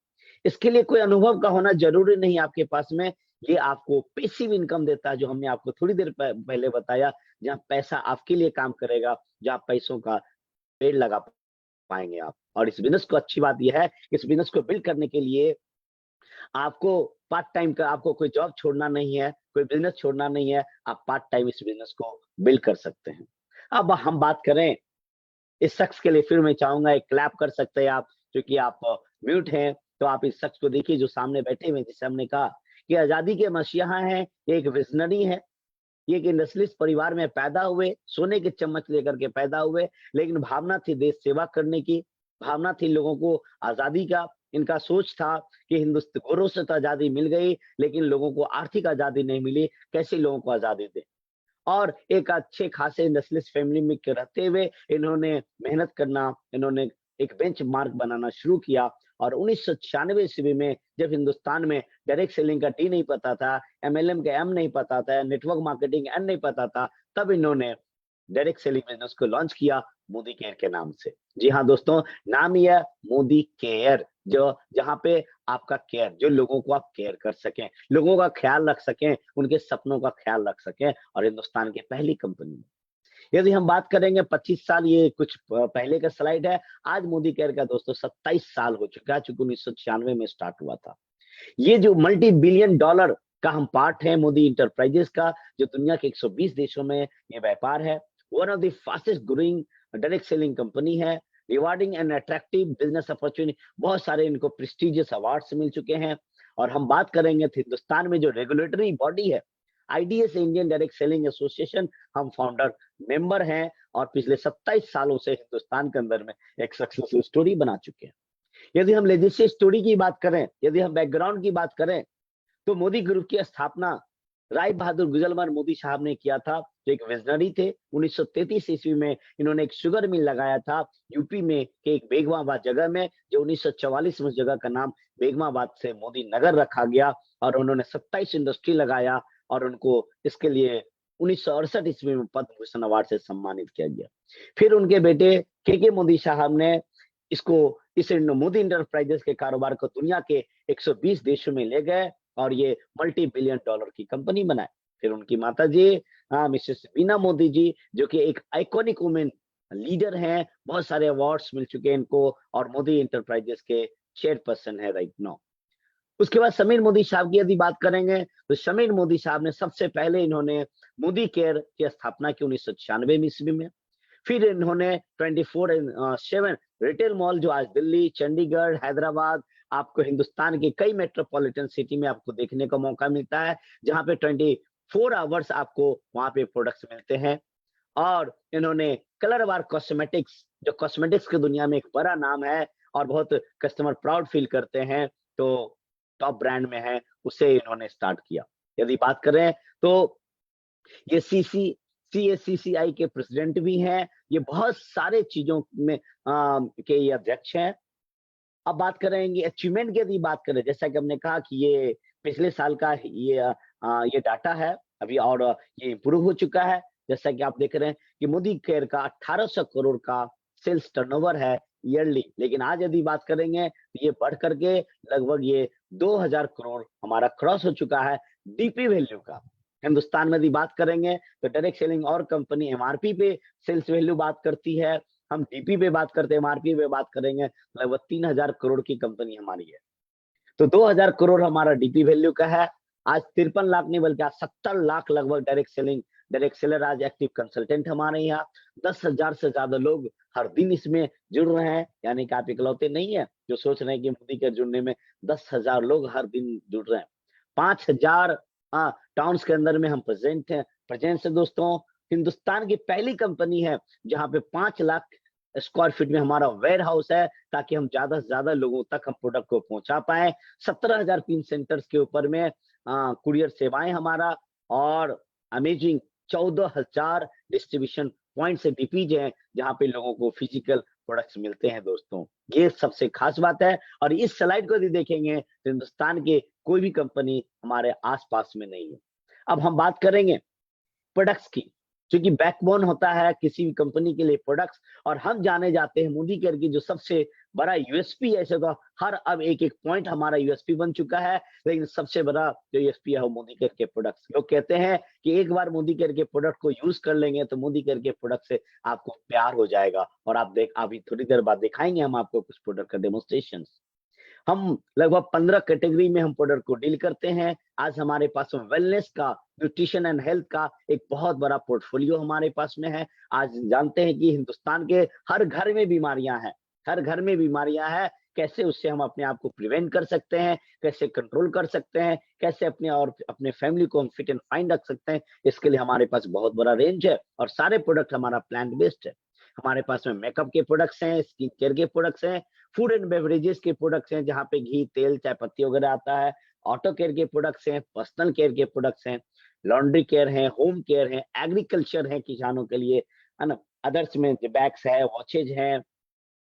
इसके लिए कोई अनुभव का होना जरूरी नहीं आपके पास में। ये आपको पैसिव इनकम देता है, जो हमने आपको थोड़ी देर पहले बताया, जहाँ पैसा आपके लिए काम करेगा, जहाँ पैसों का पेड़ लगा पाएंगे आप। और इस बिजनेस को अच्छी बात यह है, इस बिजनेस को बिल्ड करने के लिए आपको पार्ट टाइम का, आपको कोई जॉब छोड़ना नहीं है, कोई बिजनेस छोड़ना नहीं है, आप पार्ट टाइम इस बिजनेस को बिल्ड कर सकते हैं। अब हम बात करें इस शख्स के लिए, फिर मैं चाहूंगा एक क्लैप कर सकते हैं आप, क्योंकि आप म्यूट हैं, तो आप इस शख्स को देखिए जो सामने बैठे हुए, जिसे हमने कहा कि आजादी के मसीहा हैं, ये एक विजनरी है, ये एक इंडस्ट्रियलिस्ट परिवार में पैदा हुए, सोने के चम्मच लेकर के पैदा हुए, लेकिन भावना थी देश सेवा करने की, भावना थी लोगों को आजादी का। इनका सोच था कि हिंदुस्तान गोरों से तो आजादी मिल गई, लेकिन लोगों को आर्थिक आजादी नहीं मिली, कैसे लोगों को आजादी दे। और एक अच्छे खासे इंडस्ट्रियलिस्ट फैमिली में के रहते हुए इन्होंने मेहनत करना, इन्होंने एक बेंच मार्क बनाना शुरू किया। और 1996 ईस्वी में जब हिंदुस्तान में डायरेक्ट सेलिंग का डी नहीं पता था, एमएलएम का एम नहीं पता था, नेटवर्क मार्केटिंग एन नहीं पता था, तब इन्होंने डायरेक्ट सेलिंग बिजनेस को लॉन्च किया मोदी केयर के नाम से। जी हाँ दोस्तों, नाम ही है मोदी केयर, जो जहाँ पे आपका केयर, जो लोगों को आप केयर कर सकें, लोगों का ख्याल रख सकें, उनके सपनों का ख्याल रख सकें, और हिंदुस्तान की पहली कंपनी में। यदि हम बात करेंगे 25 साल, ये कुछ पहले का स्लाइड है। आज मोदी केयर का दोस्तों 27 साल हो चुका है, चूंकि 1996 में स्टार्ट हुआ था। ये जो मल्टी बिलियन डॉलर का हम पार्ट है मोदी इंटरप्राइजेस का, जो दुनिया के 120 देशों में ये व्यापार है। One of the fastest growing direct selling company है, rewarding and attractive business opportunity, बहुत सारे इनको प्रेस्टिजियस अवार्ड्स मिल चुके हैं। और हम बात करेंगे तो हिंदुस्तान में जो रेगुलेटरी बॉडी है, IDs Indian direct selling association, हम फाउंडर मेंबर हैं, और पिछले 27 सालों से हिंदुस्तान के अंदर में एक सक्सेसफुल स्टोरी बना चुके हैं। यदि हम लेजेसी स्टोरी की बात करें, यदि हम बैकग्राउंड की बात करें, तो मोदी ग्रुप की स्थापना राय बहादुर गुजलमन मोदी साहब ने किया था, जो एक विजनरी थे। 1933 ईस्वी में इन्होंने एक शुगर मिल लगाया था यूपी में के एक बेगमाबाद जगह में, जो 1944 में उस जगह का नाम बेगमाबाद से मोदी नगर रखा गया। और उन्होंने 27 इंडस्ट्री लगाया, और उनको इसके लिए 1968 ईस्वी में पद्म भूषण अवार्ड से सम्मानित किया गया। फिर उनके बेटे के मोदी साहब ने इसको, इस मोदी इंटरप्राइजेस के कारोबार को दुनिया के 120 देशों में ले गए, और ये मल्टी बिलियन डॉलर की कंपनी बनाए। फिर उनकी माता जी मिसेस वीना मोदी जी, जो कि एक आइकॉनिक वुमेन लीडर हैं, बहुत सारे अवार्ड्स मिल चुके हैं इनको और मोदी एंटरप्राइजेस के चेयरपर्सन है राइट नाउ। उसके बाद समीर मोदी साहब की यदि बात करेंगे तो समीर मोदी साहब ने सबसे पहले इन्होंने मोदी केयर की स्थापना की 1996 में ईस्वी में। फिर इन्होंने 24/7 रिटेल मॉल जो आज दिल्ली, चंडीगढ़, हैदराबाद, आपको हिंदुस्तान के कई मेट्रोपॉलिटन सिटी में आपको देखने का मौका मिलता है, जहां पे 24 आवर्स आपको वहां पे प्रोडक्ट्स मिलते हैं। और इन्होंने कलर बार कॉस्मेटिक्स, जो कॉस्मेटिक्स की दुनिया में एक बड़ा नाम है और बहुत कस्टमर प्राउड फील करते हैं, तो टॉप ब्रांड में है, उसे इन्होंने स्टार्ट किया। यदि बात करें तो ये सीएसीसीआई के प्रेसिडेंट भी हैं, ये बहुत सारे चीजों में के ये अध्यक्ष हैं। अब बात करेंगे अचीवमेंट की, यदि बात करें, जैसा कि हमने कहा कि ये पिछले साल का ये डाटा है अभी, और ये इम्प्रूव हो चुका है। जैसा कि आप देख रहे हैं कि मोदी केयर का 1800 करोड़ का सेल्स टर्नओवर है ईयरली, लेकिन आज यदि बात करेंगे तो ये बढ़ करके लगभग ये 2000 करोड़ हमारा क्रॉस हो चुका है डीपी वैल्यू का। हिंदुस्तान में यदि बात करेंगे तो डायरेक्ट सेलिंग और कंपनी एमआरपी पे सेल्स वैल्यू बात करती है, हम डीपी पे बात करते हैं, एमआरपी पे बात करेंगे, लगभग 3000 करोड़ की कंपनी हमारी है। तो 2000 करोड़ हमारा डीपी वैल्यू का है। आज 53 लाख नहीं बल्कि आज 70 लाख लगभग डायरेक्ट सेलर आज एक्टिव कंसल्टेंट हमारे यहाँ। 10,000 से ज्यादा लोग हर दिन इसमें जुड़ रहे हैं, यानी कि आप इकलौते नहीं है जो सोच रहे हैं कि मोदी के जुड़ने में 10,000 लोग हर दिन जुड़ रहे हैं। 5000 टाउन्स के अंदर में हम प्रेजेंट है दोस्तों। हिंदुस्तान की पहली कंपनी है जहां पे 5 लाख स्क्वायर फीट में हमारा वेयर हाउस है, ताकि हम ज्यादा से ज्यादा लोगों तक हम प्रोडक्ट को पहुंचा पाए। 17,000 पिन सेंटर्स के ऊपर में कुरियर सेवाएं हमारा, और अमेजिंग 14,000 डिस्ट्रीब्यूशन पॉइंट से डीपीज हैं जहां पे लोगों को फिजिकल प्रोडक्ट्स मिलते हैं दोस्तों। ये सबसे खास बात है। और इस स्लाइड को यदि देखेंगे तो हिंदुस्तान के कोई भी कंपनी हमारे आसपास में नहीं है। अब हम बात करेंगे प्रोडक्ट्स की, क्योंकि बैकबोन होता है किसी भी कंपनी के लिए प्रोडक्ट्स, और हम जाने जाते हैं मोदी केयर की जो सबसे बड़ा यूएसपी है। ऐसे तो हर अब एक एक पॉइंट हमारा यूएसपी बन चुका है, लेकिन सबसे बड़ा जो यूएसपी है वो मोदी केयर के प्रोडक्ट्स। लोग कहते हैं कि एक बार मोदी केयर के प्रोडक्ट को यूज कर लेंगे तो मोदी केयर के प्रोडक्ट से आपको प्यार हो जाएगा। और आप अभी थोड़ी देर बाद दिखाएंगे हम आपको कुछ प्रोडक्ट का डेमोन्स्ट्रेशन। हम लगभग 15 कैटेगरी में हम प्रोडक्ट को डील करते हैं। आज हमारे पास वेलनेस का, न्यूट्रिशन एंड हेल्थ का एक बहुत बड़ा पोर्टफोलियो हमारे पास में है। आज जानते हैं कि हिंदुस्तान के हर घर में बीमारियां हैं, हर घर में बीमारियां हैं। कैसे उससे हम अपने आप को प्रिवेंट कर सकते हैं, कैसे कंट्रोल कर सकते हैं, कैसे अपने और अपने फैमिली को हम फिट एंड फाइन रख सकते हैं, इसके लिए हमारे पास बहुत बड़ा रेंज है। और सारे प्रोडक्ट हमारा प्लांट बेस्ड है। हमारे पास में मेकअप के प्रोडक्ट्स हैं, स्किन केयर के प्रोडक्ट्स हैं, फूड एंड बेवरेजेस के प्रोडक्ट्स हैं जहाँ पे घी, तेल, चाय पत्ती वगैरह आता है, ऑटो केयर के प्रोडक्ट्स हैं, पर्सनल केयर के प्रोडक्ट्स हैं, लॉन्ड्री केयर है, होम केयर है, एग्रीकल्चर है किसानों के लिए, है ना, अदर्स में बैग्स है, वॉचेज हैं,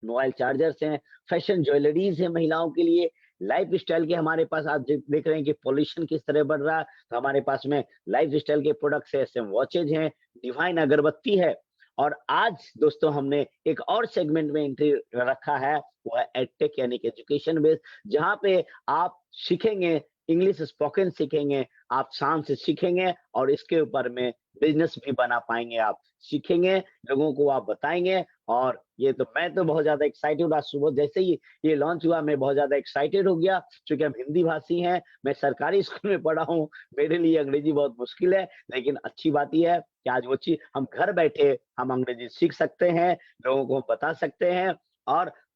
मोबाइल चार्जर्स हैं, फैशन ज्वेलरीज है महिलाओं के लिए, लाइफ स्टाइल के हमारे पास आप देख रहे हैं कि पॉल्यूशन किस तरह बढ़ रहा है, तो हमारे पास में लाइफ स्टाइल के प्रोडक्ट्स है, वॉचेज हैं, डिवाइन अगरबत्ती है। और आज दोस्तों हमने एक और सेगमेंट में एंट्री रखा है, वो है एडटेक यानी कि एजुकेशन बेस्ड, जहां पे आप सीखेंगे, इंग्लिश स्पोकन सीखेंगे, आप शाम से सीखेंगे और इसके ऊपर में बिजनेस भी बना पाएंगे। आप सीखेंगे, लोगों को आप बताएंगे। और ये तो मैं तो बहुत ज्यादा एक्साइटेड, आज सुबह जैसे ही ये लॉन्च हुआ मैं बहुत ज्यादा एक्साइटेड हो गया, क्योंकि हम हिंदी भाषी हैं, मैं सरकारी स्कूल में पढ़ा हूँ, मेरे लिए अंग्रेजी बहुत मुश्किल है। लेकिन अच्छी बात यह है कि आज वो चीज हम घर बैठे हम अंग्रेजी सीख सकते हैं, लोगों को बता सकते हैं।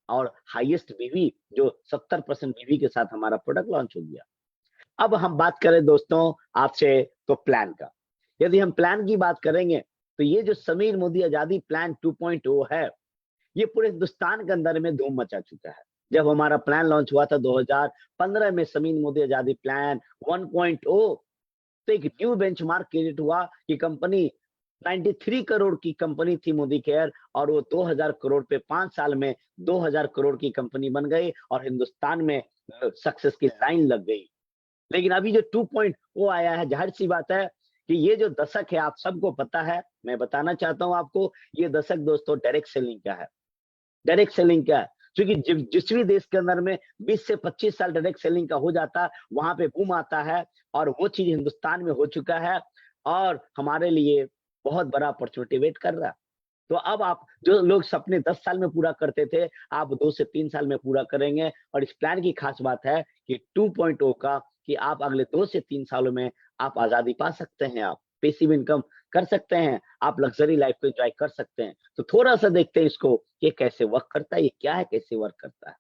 और हाईएस्ट बीवी जो 70% बीवी के साथ हमारा प्रोडक्ट लॉन्च हो गया। अब हम बात करें दोस्तों आपसे तो प्लान का, यदि हम प्लान की बात करेंगे तो ये जो समीर मोदी आजादी प्लान 2.0 है, ये पूरे हिंदुस्तान के अंदर में धूम मचा चुका है। जब हमारा प्लान लॉन्च हुआ था 2015 में समीर मोदी आजादी प्लान 1.0, तो एक न्यू बेंचमार्क क्रिएट हुआ कि कंपनी 93 करोड़ की कंपनी थी मोदी केयर, और वो 2000 करोड़ पे 5 साल में 2000 करोड़ की कंपनी बन गई और हिंदुस्तान में सक्सेस की लाइन लग गई। लेकिन अभी जो 2.0 आया है, जाहिर सी बात है कि ये जो दशक है आप सबको पता है, मैं बताना चाहता हूं आपको, ये दशक दोस्तों डायरेक्ट सेलिंग का है। डायरेक्ट सेलिंग क्या है, क्योंकि जिस भी देश के अंदर में 20 से 25 साल डायरेक्ट सेलिंग का हो जाता है, वहां पे बूम आता है, और वो चीज हिंदुस्तान में हो चुका है। और हमारे लिए बहुत बड़ा अपॉर्चुनिटी वेट कर रहा है। तो अब आप जो लोग सपने 10 साल में पूरा करते थे, आप 2 से 3 साल में पूरा करेंगे। और इस प्लान की खास बात है कि 2.0 का कि आप अगले 2 से 3 सालों में आप आज़ादी पा सकते हैं, आप पैसिव इनकम कर सकते हैं, आप लग्ज़री लाइफ़ को एन्जॉय कर सकते हैं। तो थोड़ा-सा देखते हैं इसको, ये कैसे वर्क करता है, ये क्या है, कैसे वर्क करता है।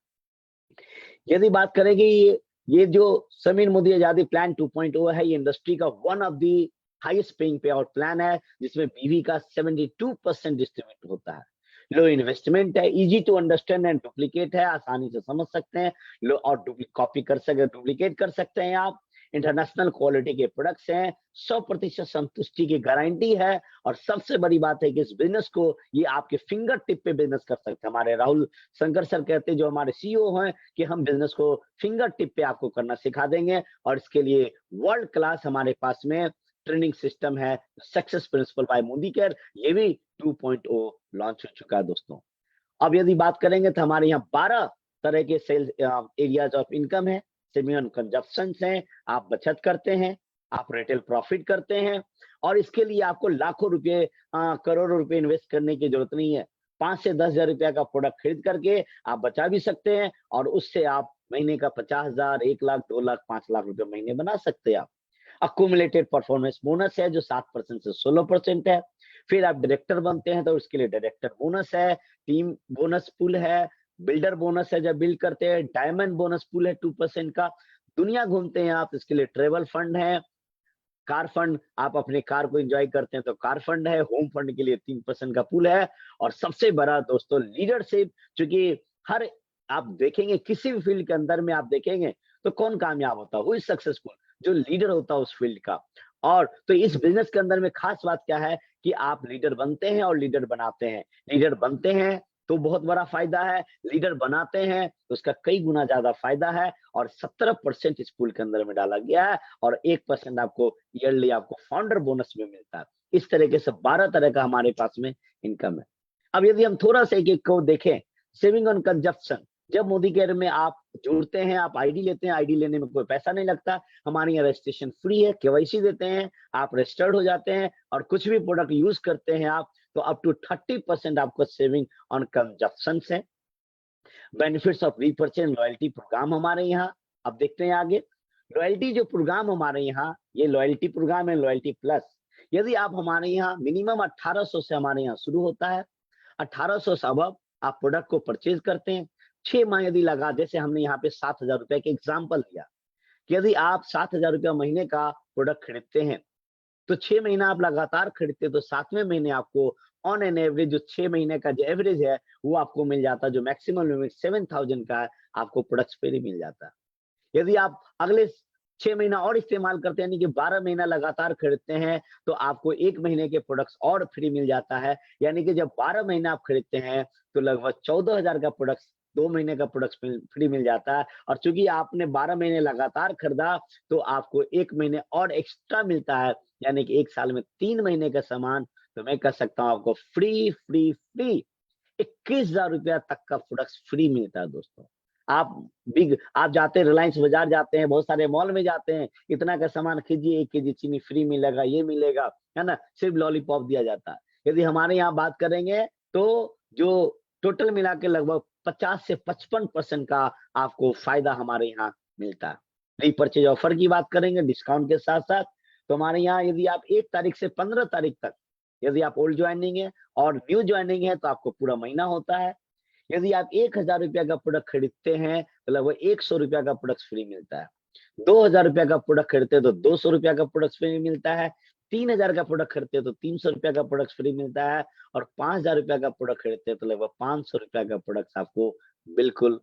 यदि बात करें कि ये जो समीर मोदी आज़ादी प्लान 2.0 है, ये इंडस्ट्री का one of the highest paying pay out plan है, जिसमें बीवी का 72% डिस्ट्रीब्यूट होता है। लो इन्वेस्टमेंट है, easy to understand and duplicate है, आसानी से समझ सकते हैं। लो और कॉपी कर सके डुप्लीकेट कर सकते हैं आप। इंटरनेशनल क्वालिटी के प्रोडक्ट्स हैं, 100% संतुष्टि की गारंटी है। और सबसे बड़ी बात है कि इस बिज़नेस को ये आपके फिंगर टिप पे बिज़नेस कर सकते हैं। हमारे राहुल शंकर सर कहते हैं, जो हमारे सीईओ हैं, कि हम बिज़नेस को फिंगर टिप पे आपको करना सिखा देंगे। और इसके लिए वर्ल्ड क्लास हमारे पास में ट्रेनिंग सिस्टम है, success principle by Modi care, ये भी 2.0 लॉन्च हो चुका है दोस्तों। अब यदि बात करेंगे तो हमारे यहाँ 12 तरह के सेल्स एरियाज ऑफ इनकम है। सेमी ऑन कंजप्शन हैं, आप बचत करते हैं, आप रिटेल प्रॉफिट करते हैं। और इसके लिए आपको लाखों रुपए करोड़ों रुपए इन्वेस्ट करने की जरूरत नहीं है। 5 से 10 हजार रुपया का प्रोडक्ट खरीद करके आप बचा भी सकते हैं, और उससे आप महीने का 50,000, 1 लाख, 2 लाख, 5 लाख रुपए महीने बना सकते हैं आप। अक्यूमुलेटेड परफॉर्मेंस बोनस है, जो 7% से 16% है। फिर आप डायरेक्टर बनते हैं तो उसके लिए डायरेक्टर बोनस है, टीम बोनस पूल है, बिल्डर बोनस है जब बिल्ड करते हैं, डायमंड बोनस पूल है 2% का। दुनिया घूमते हैं आप, इसके लिए ट्रेवल फंड है, कार फंड, आप अपने कार को एंजॉय करते हैं तो कार फंड है, होम फंड के लिए 3% का पूल है। और सबसे बड़ा दोस्तों लीडरशिप, क्योंकि हर आप देखेंगे किसी भी फील्ड के अंदर में आप देखेंगे तो कौन कामयाब होता है, हु इज सक्सेसफुल, जो लीडर होता है उस फील्ड का। और तो इस बिजनेस के अंदर में खास बात क्या है कि आप लीडर बनते हैं और लीडर बनाते हैं। लीडर बनते हैं तो बहुत बड़ा फायदा है, लीडर बनाते हैं तो उसका कई गुना ज्यादा फायदा है। और 17% इस पूल के अंदर में डाला गया है, और 1% आपको ईयरली आपको फाउंडर बोनस में मिलता है। इस तरीके से 12 तरह का हमारे पास में इनकम है। अब यदि हम थोड़ा सा एक एक को देखें, सेविंग ऑन कंजप्शन, जब मोदी केयर में आप जुड़ते हैं, आप आईडी लेते हैं, आईडी लेने में कोई पैसा नहीं लगता, हमारे यहाँ रजिस्ट्रेशन फ्री है, केवाईसी देते हैं, आप रजिस्टर्ड हो जाते हैं, और कुछ भी प्रोडक्ट यूज करते हैं आप तो अप टू 30% आपको सेविंग ऑन कंजप्शन है। Benefits of repurchase loyalty program हमारे यहाँ। अब देखते हैं आगे, लॉयल्टी जो प्रोग्राम हमारे यहाँ, ये लॉयल्टी प्रोग्राम है, लॉयल्टी प्लस। यदि आप हमारे यहाँ मिनिमम 1800 से हमारे यहाँ शुरू होता है, 1800 से अब आप प्रोडक्ट को परचेज करते हैं। 6 माह यदि लगा, जैसे हमने यहाँ पे 7,000 रुपए के एग्जाम्पल दिया, कि यदि आप 7,000 रुपया महीने का प्रोडक्ट खरीदते हैं तो 6 महीना आप लगातार खरीदते हैं, तो 7वें महीने आपको ऑन एन एवरेज जो 6 महीने का जो एवरेज है वो आपको मिल जाता है, जो मैक्सिमम लिमिट 7,000 का है, आपको प्रोडक्ट्स पे ही मिल जाता है। यदि आप अगले 6 महीना और इस्तेमाल करते हैं, यानी कि 12 महीना लगातार खरीदते हैं, तो आपको 1 महीने के प्रोडक्ट्स और फ्री मिल जाता है। यानी कि जब 12 महीना आप खरीदते हैं तो लगभग 14,000 का प्रोडक्ट्स 2 महीने का प्रोडक्ट्स फ्री मिल जाता है। और चूंकि आपने 12 महीने लगातार खरीदा तो आपको 1 महीने और एक्स्ट्रा मिलता है, यानी कि 1 साल में 3 महीने का सामान, तो मैं कह सकता हूँ आपको फ्री फ्री फ्री 21,000 रुपया तक का प्रोडक्ट्स फ्री मिलता है दोस्तों। आप जाते हैं रिलायंस बाजार जाते हैं, बहुत सारे मॉल में जाते हैं, इतना का सामान खरीदिए, 1 केजी चीनी फ्री मिलेगा, ये मिलेगा, है ना, सिर्फ लॉलीपॉप दिया जाता है। यदि हमारे यहाँ बात करेंगे तो जो टोटल मिला के लगभग 50 से 55% का आपको फायदा हमारे यहाँ मिलता है। रीपर्चेज ऑफर की बात करेंगे डिस्काउंट के साथ साथ, तो हमारे यहाँ यदि आप 1 तारीख से 15 तारीख तक, यदि आप ओल्ड ज्वाइनिंग है और न्यू ज्वाइनिंग है तो आपको पूरा महीना होता है। यदि आप 1,000 रुपया का प्रोडक्ट खरीदते हैं तो लगभग 100 रुपया का प्रोडक्ट फ्री मिलता है। 2,000 रुपया का प्रोडक्ट खरीदते हैं तो 200 रुपया का प्रोडक्ट फ्री मिलता है। 3,000 का प्रोडक्ट खरीदते हैं तो 300 रुपया का प्रोडक्ट फ्री मिलता है। और 5,000 रुपया का प्रोडक्ट खरीदते हैं तो लगभग 500 रुपया का प्रोडक्ट आपको बिल्कुल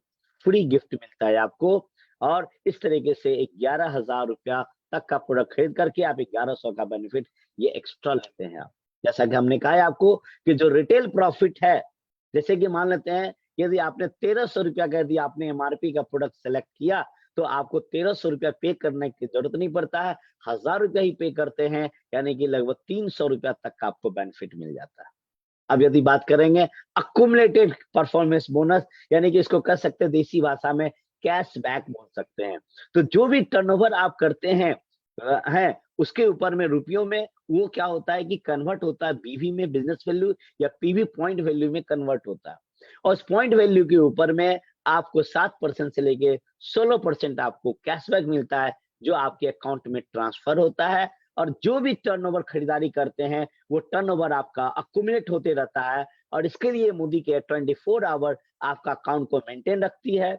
फ्री गिफ्ट मिलता है आपको। और इस तरीके से 11,000 रुपया तक का प्रोडक्ट खरीद करके आप 1100 का बेनिफिट ये एक्स्ट्रा लेते हैं आप। जैसा कि हमने कहा है आपको कि जो रिटेल प्रॉफिट है, जैसे कि मान लेते हैं यदि आपने 1,300 रुपया का यदि आपने एमआरपी का प्रोडक्ट सेलेक्ट किया तो आपको 1,300 रुपया पे करने की जरूरत नहीं पड़ता है, 1,000 रुपया ही पे करते हैं, यानी कि लगभग 300 रुपया तक का आपको बेनिफिट मिल जाता है। अब यदि बात करेंगे अक्यूमुलेटेड परफॉर्मेंस बोनस, यानी कि इसको कह सकते हैं देसी भाषा में कैश बैक बोल सकते हैं। तो जो भी टर्नओवर आप करते हैं है, उसके ऊपर में रुपयों में वो क्या होता है कि कन्वर्ट होता है बीवी में, बिजनेस वैल्यू या पीवी पॉइंट वैल्यू में कन्वर्ट होता है। और उस पॉइंट वैल्यू के ऊपर में आपको 7% से लेके 16% आपको कैशबैक मिलता है, जो आपके अकाउंट में ट्रांसफर होता है। और जो भी टर्नओवर खरीदारी करते हैं, वो टर्नओवर आपका अक्यूमुलेट होते रहता है। और इसके लिए मोदी केयर 24 आवर आपका अकाउंट को मेंटेन रखती है।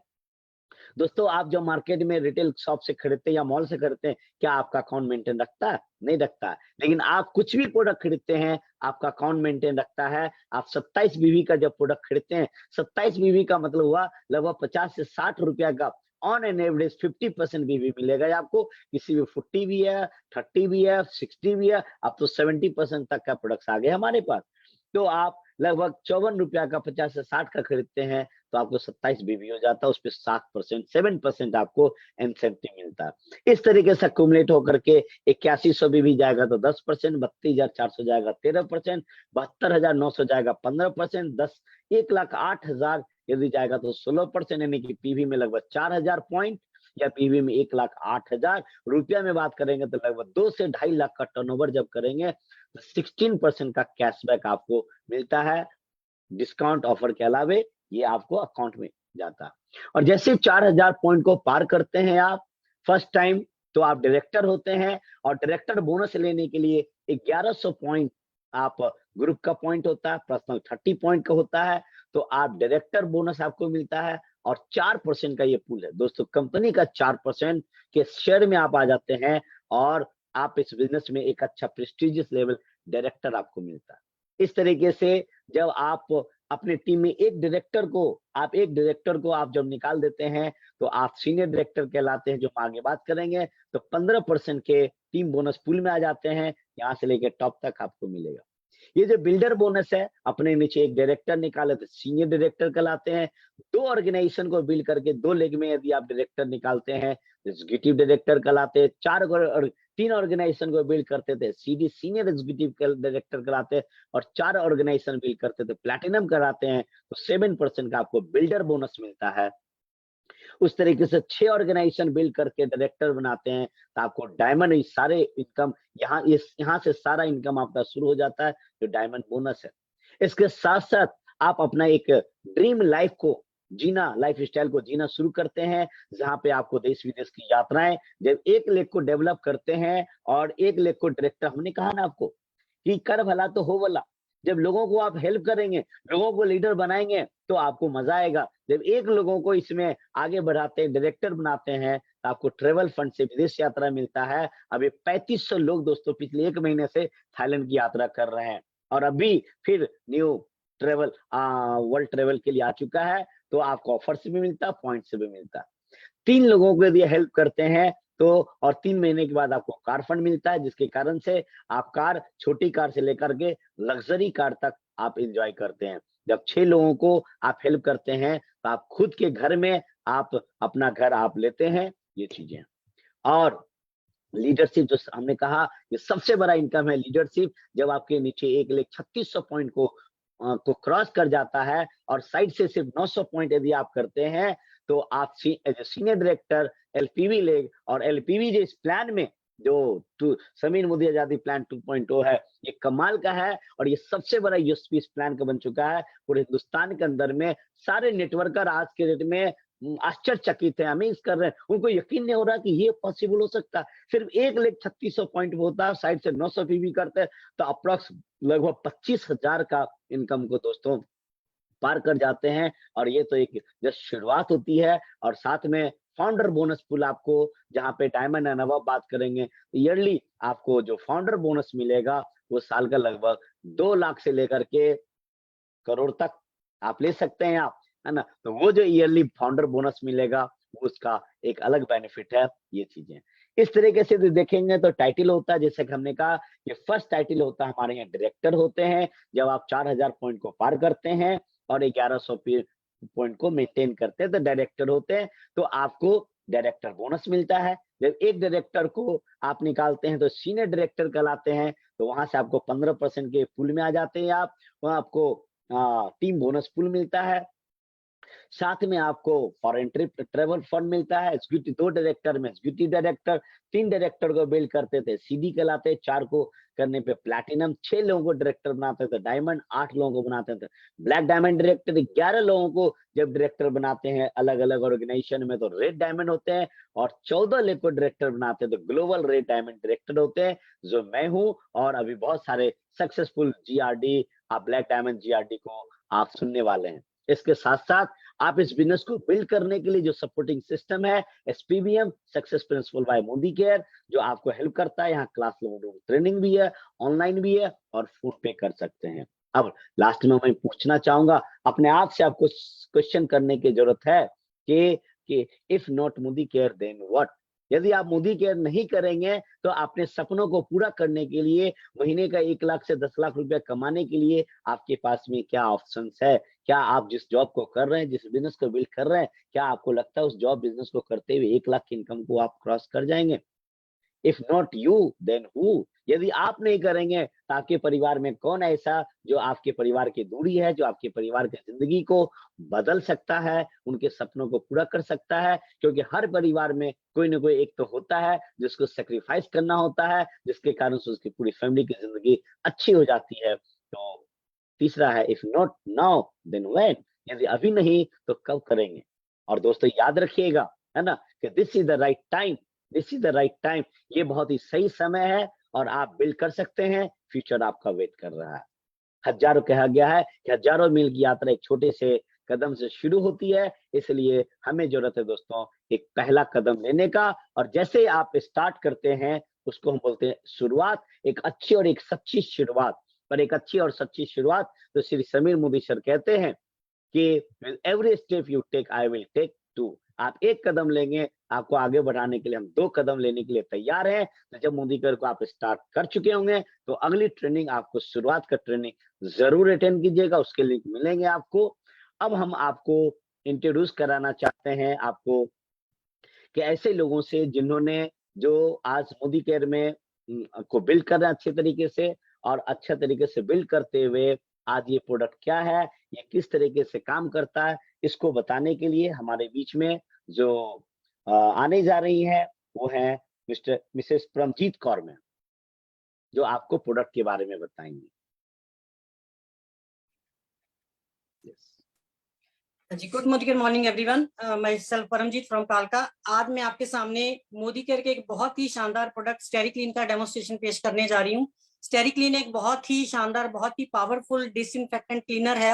दोस्तों, आप जो मार्केट में रिटेल शॉप से खरीदते हैं या मॉल से खरीदते हैं, क्या आपका अकाउंट मेंटेन रखता है? नहीं रखता है। लेकिन आप कुछ भी प्रोडक्ट खरीदते हैं, आपका अकाउंट मेंटेन रखता है। आप 27 बीवी का जब प्रोडक्ट खरीदते हैं, 27 बीवी का मतलब हुआ लगभग 50 से 60 रुपया का ऑन एन एवरेज 50% बीवी मिलेगा आपको। किसी भी 40 भी है, 30 भी है, 60 भी है, अब तो 70% तक का प्रोडक्ट्स आ गए हमारे पास। तो आप लगभग 54 रुपया का 50 से 60 का खरीदते हैं, तो आपको 27 बीबी हो जाता है। उस पे 7% आपको इंसेंटिव मिलता है। इस तरीके से अक्यूमुलेट होकर के 8100 बीबी जाएगा तो 10%, 32,400 जाएगा 13%, 72,900 जाएगा 15%, 1,08,000 यदि जाएगा तो 16%, यानी कि पीवी में लगभग 4,000 पॉइंट या पीवी में 1,08,000 रुपया में बात करेंगे तो लगभग 2 से 2.5 लाख का टर्नओवर जब करेंगे तो 16% का कैशबैक आपको मिलता है। डिस्काउंट ऑफर के अलावे ये आपको अकाउंट में जाता है। और जैसे 4,000 पॉइंट को पार करते हैं आप फर्स्ट टाइम, तो आप डायरेक्टर होते हैं। और डायरेक्टर बोनस लेने के लिए 1100 पॉइंट आप ग्रुप का पॉइंट होता है, पर्सनल 30 पॉइंट का होता है। तो आप डायरेक्टर बोनस आपको मिलता है। और 4% का ये पूल है दोस्तों, कंपनी का 4% के शेयर में आप आ जाते हैं और आप इस बिजनेस में एक अच्छा प्रेस्टिजियस लेवल डायरेक्टर आपको मिलता है। इस तरीके से जब आप अपने टीम में एक डायरेक्टर को आप जब निकाल देते हैं, तो आप सीनियर डायरेक्टर कहलाते हैं, जो हम आगे बात करेंगे। तो 15% के टीम बोनस पूल में आ जाते हैं, यहाँ से लेके टॉप तक आपको मिलेगा। ये जो बिल्डर बोनस है, अपने नीचे एक डायरेक्टर निकाले तो सीनियर डायरेक्टर कहलाते हैं। 2 ऑर्गेनाइजेशन को बिल्ड करके 2 लेग में यदि आप डायरेक्टर निकालते हैं, एग्जीक्यूटिव डायरेक्टर कहलाते हैं। 3 ऑर्गेनाइजेशन को बिल्ड करते थे, सीडी सीनियर एग्जीक्यूटिव डायरेक्टर कहलाते हैं। और 4 ऑर्गेनाइजेशन बिल्ड करते थे, प्लैटिनम कराते हैं, तो 7% का आपको बिल्डर बोनस मिलता है। उस तरीके से 6 ऑर्गेनाइजेशन बिल्ड करके डायरेक्टर बनाते हैं, तो आपको डायमंड, ये सारे इनकम यहाँ से सारा इनकम आपका शुरू हो जाता है, जो डायमंड बोनस है। इसके साथ साथ आप अपना एक ड्रीम लाइफ को जीना, लाइफ स्टाइल को जीना शुरू करते हैं, जहाँ पे आपको देश विदेश की यात्राएं, जब एक लेग को डेवलप करते हैं और एक लेग को डायरेक्टर, हमने कहा ना आपको कि कर भला तो हो भला। जब लोगों को आप हेल्प करेंगे, लोगों को लीडर बनाएंगे, तो आपको मजा आएगा। जब एक लोगों को इसमें आगे बढ़ाते हैं, डायरेक्टर बनाते हैं, तो आपको ट्रेवल फंड से विदेश यात्रा मिलता है। अभी 3500 लोग दोस्तों पिछले 1 महीने से थाईलैंड की यात्रा कर रहे हैं। और अभी फिर न्यू ट्रेवल वर्ल्ड ट्रेवल के लिए आ चुका है। तो आपको ऑफर से भी मिलता है, पॉइंट से भी मिलता है। 3 लोगों को यदि हेल्प करते हैं, तो और 3 महीने के बाद आपको कार फंड मिलता है, जिसके कारण से आप कार, छोटी कार से लेकर के लग्जरी कार तक आप एंजॉय करते हैं। जब 6 लोगों को आप हेल्प करते हैं, तो आप खुद के घर में आप अपना घर आप लेते हैं, ये चीजें। और लीडरशिप, जो हमने कहा, ये सबसे बड़ा इनकम है लीडरशिप। जब आपके नीचे 1,36,000 पॉइंट को क्रॉस कर जाता है और साइड से सिर्फ 900 पॉइंट यदि आप करते हैं, तो आप सीनियर डायरेक्टर एलपीवी लेग, और एलपीवी जो इस प्लान में जो समीर मोदी आजादी प्लान 2.0 है, ये कमाल का है। और ये सबसे बड़ा यूएसपी इस प्लान का बन चुका है पूरे हिंदुस्तान के अंदर में। सारे नेटवर्कर आज के डेट में आश्चर्यचकित है, अमेज कर रहे हैं, उनको यकीन नहीं हो रहा कि ये पॉसिबल हो सकता है। सिर्फ 1,36,000 पॉइंट होता है, साइड से 900 पीवी करते हैं, तो अप्रॉक्स लगभग 25,000 का इनकम को दोस्तों पार कर जाते हैं। और ये तो एक जस्ट शुरुआत होती है। और साथ में फाउंडर बोनस पूल आपको, जहाँ पे डायमंड एंड अबव बात करेंगे, ईयरली आपको जो फाउंडर बोनस मिलेगा, वो साल का लगभग 2 लाख से लेकर के करोड़ तक आप ले सकते हैं आप, है ना। तो वो जो ईयरली फाउंडर बोनस मिलेगा, वो उसका एक अलग बेनिफिट है, ये चीजें। इस तरीके से देखेंगे तो टाइटल होता है, जैसे कि हमने कहा, ये फर्स्ट टाइटल होता है हमारे यहाँ डायरेक्टर होते हैं। जब आप 4,000 पॉइंट को पार करते हैं और 1100 पॉइंट को मेंटेन करते हैं, तो डायरेक्टर होते हैं। तो आपको डायरेक्टर बोनस मिलता है। जब एक डायरेक्टर को आप निकालते हैं, तो सीनियर डायरेक्टर कहलाते हैं। तो वहां से आपको 15% के पूल में आ जाते हैं आप, वहां आपको टीम बोनस पूल मिलता है। साथ में आपको फॉरेन ट्रिप ट्रेवल फंड मिलता है। एग्जीक्यूटिव 2 डायरेक्टर में एग्जीक्यूटिव डायरेक्टर, 3 डायरेक्टर को बिल्ड करते थे सीडी कहलाते, 4 को करने पे प्लैटिनम, 6 लोगों को डायरेक्टर बनाते थे डायमंड, 8 लोगों को बनाते थे ब्लैक डायमंड डायरेक्टर, 11 लोगों को जब डायरेक्टर बनाते हैं अलग अलग ऑर्गेनाइजेशन में तो रेड डायमंड होते हैं, और 14 लोग को डायरेक्टर बनाते हैं तो ग्लोबल रेड डायमंड डायरेक्टर होते हैं, जो मैं हूं। और अभी बहुत सारे सक्सेसफुल जीआरडी, आप ब्लैक डायमंड जीआरडी को आप सुनने वाले हैं। इसके साथ साथ आप इस बिजनेस को बिल्ड करने के लिए जो सपोर्टिंग सिस्टम है SPBM, success principle by Modicare, जो आपको हेल्प करता है। यहाँ क्लास ट्रेनिंग भी है, ऑनलाइन भी है, और फूड पे कर सकते हैं। अब लास्ट में मैं पूछना चाहूंगा, अपने आप से आपको क्वेश्चन करने की जरूरत है कि if not Modi care then what. यदि आप मोदी केयर नहीं करेंगे तो अपने सपनों को पूरा करने के लिए, महीने का 1 लाख से 10 लाख रुपया कमाने के लिए आपके पास में क्या ऑप्शंस है? क्या आप जिस जॉब को कर रहे हैं, जिस बिजनेस को बिल्ड कर रहे हैं, क्या आपको लगता है उस जॉब बिजनेस को करते हुए 1 लाख की इनकम को आप क्रॉस कर जाएंगे? If not you then who? यदि आप नहीं करेंगे तो आपके परिवार में कौन ऐसा जो आपके परिवार की दूरी है, जो आपके परिवार की जिंदगी को बदल सकता है, उनके सपनों को पूरा कर सकता है? क्योंकि हर परिवार में कोई ना कोई एक तो होता है जिसको सेक्रीफाइस करना होता है, जिसके कारण से उसकी पूरी फैमिली की जिंदगी अच्छी हो जाती है। तो तीसरा है if not now then when? यदि अभी नहीं तो कब करेंगे? और दोस्तों याद रखिएगा, है ना, कि this is the right time, this is the right time. ये बहुत ही सही समय है और आप बिल्ड कर सकते हैं। फ्यूचर आपका वेट कर रहा है। हजारों कहा गया है कि हजारों मील की यात्रा एक छोटे से कदम से शुरू होती है, इसलिए हमें जरूरत है दोस्तों एक पहला कदम लेने का। और जैसे आप स्टार्ट करते हैं उसको हम बोलते हैं शुरुआत, एक अच्छी और एक सच्ची शुरुआत। पर एक अच्छी और सच्ची शुरुआत तो श्री समीर मोदी सर कहते हैं कि every step you take I will take 2। आप एक कदम लेंगे, आपको आगे बढ़ाने के लिए हम 2 कदम लेने के लिए तैयार हैं। तो जब मोदी केयर को आप स्टार्ट कर चुके होंगे तो अगली ट्रेनिंग, आपको शुरुआत का ट्रेनिंग जरूर अटेंड कीजिएगा, उसके लिंक मिलेंगे आपको। अब हम आपको इंट्रोड्यूस कराना चाहते हैं आपको कि ऐसे लोगों से जिन्होंने, जो आज मोदी केयर में को बिल्ड कर रहे हैं अच्छे तरीके से, और अच्छे तरीके से बिल्ड करते हुए आज ये प्रोडक्ट क्या है, ये किस तरीके से काम करता है, इसको बताने के लिए हमारे बीच में जो आने जा रही है वो है मिसेस परमजीत कौर मैम, जो आपको प्रोडक्ट के बारे में बताएंगी। जी, गुड मॉर्निंग एवरीवन। मैं सेल्फ परमजीत फ्रॉम कालका। आज मैं आपके सामने मोदी केयर के एक बहुत ही शानदार प्रोडक्ट स्टेरी क्लीन का डेमोन्स्ट्रेशन पेश करने जा रही हूँ। स्टेरी क्लीन एक बहुत ही शानदार, बहुत ही पावरफुल डिसइंफेक्टेंट क्लीनर है,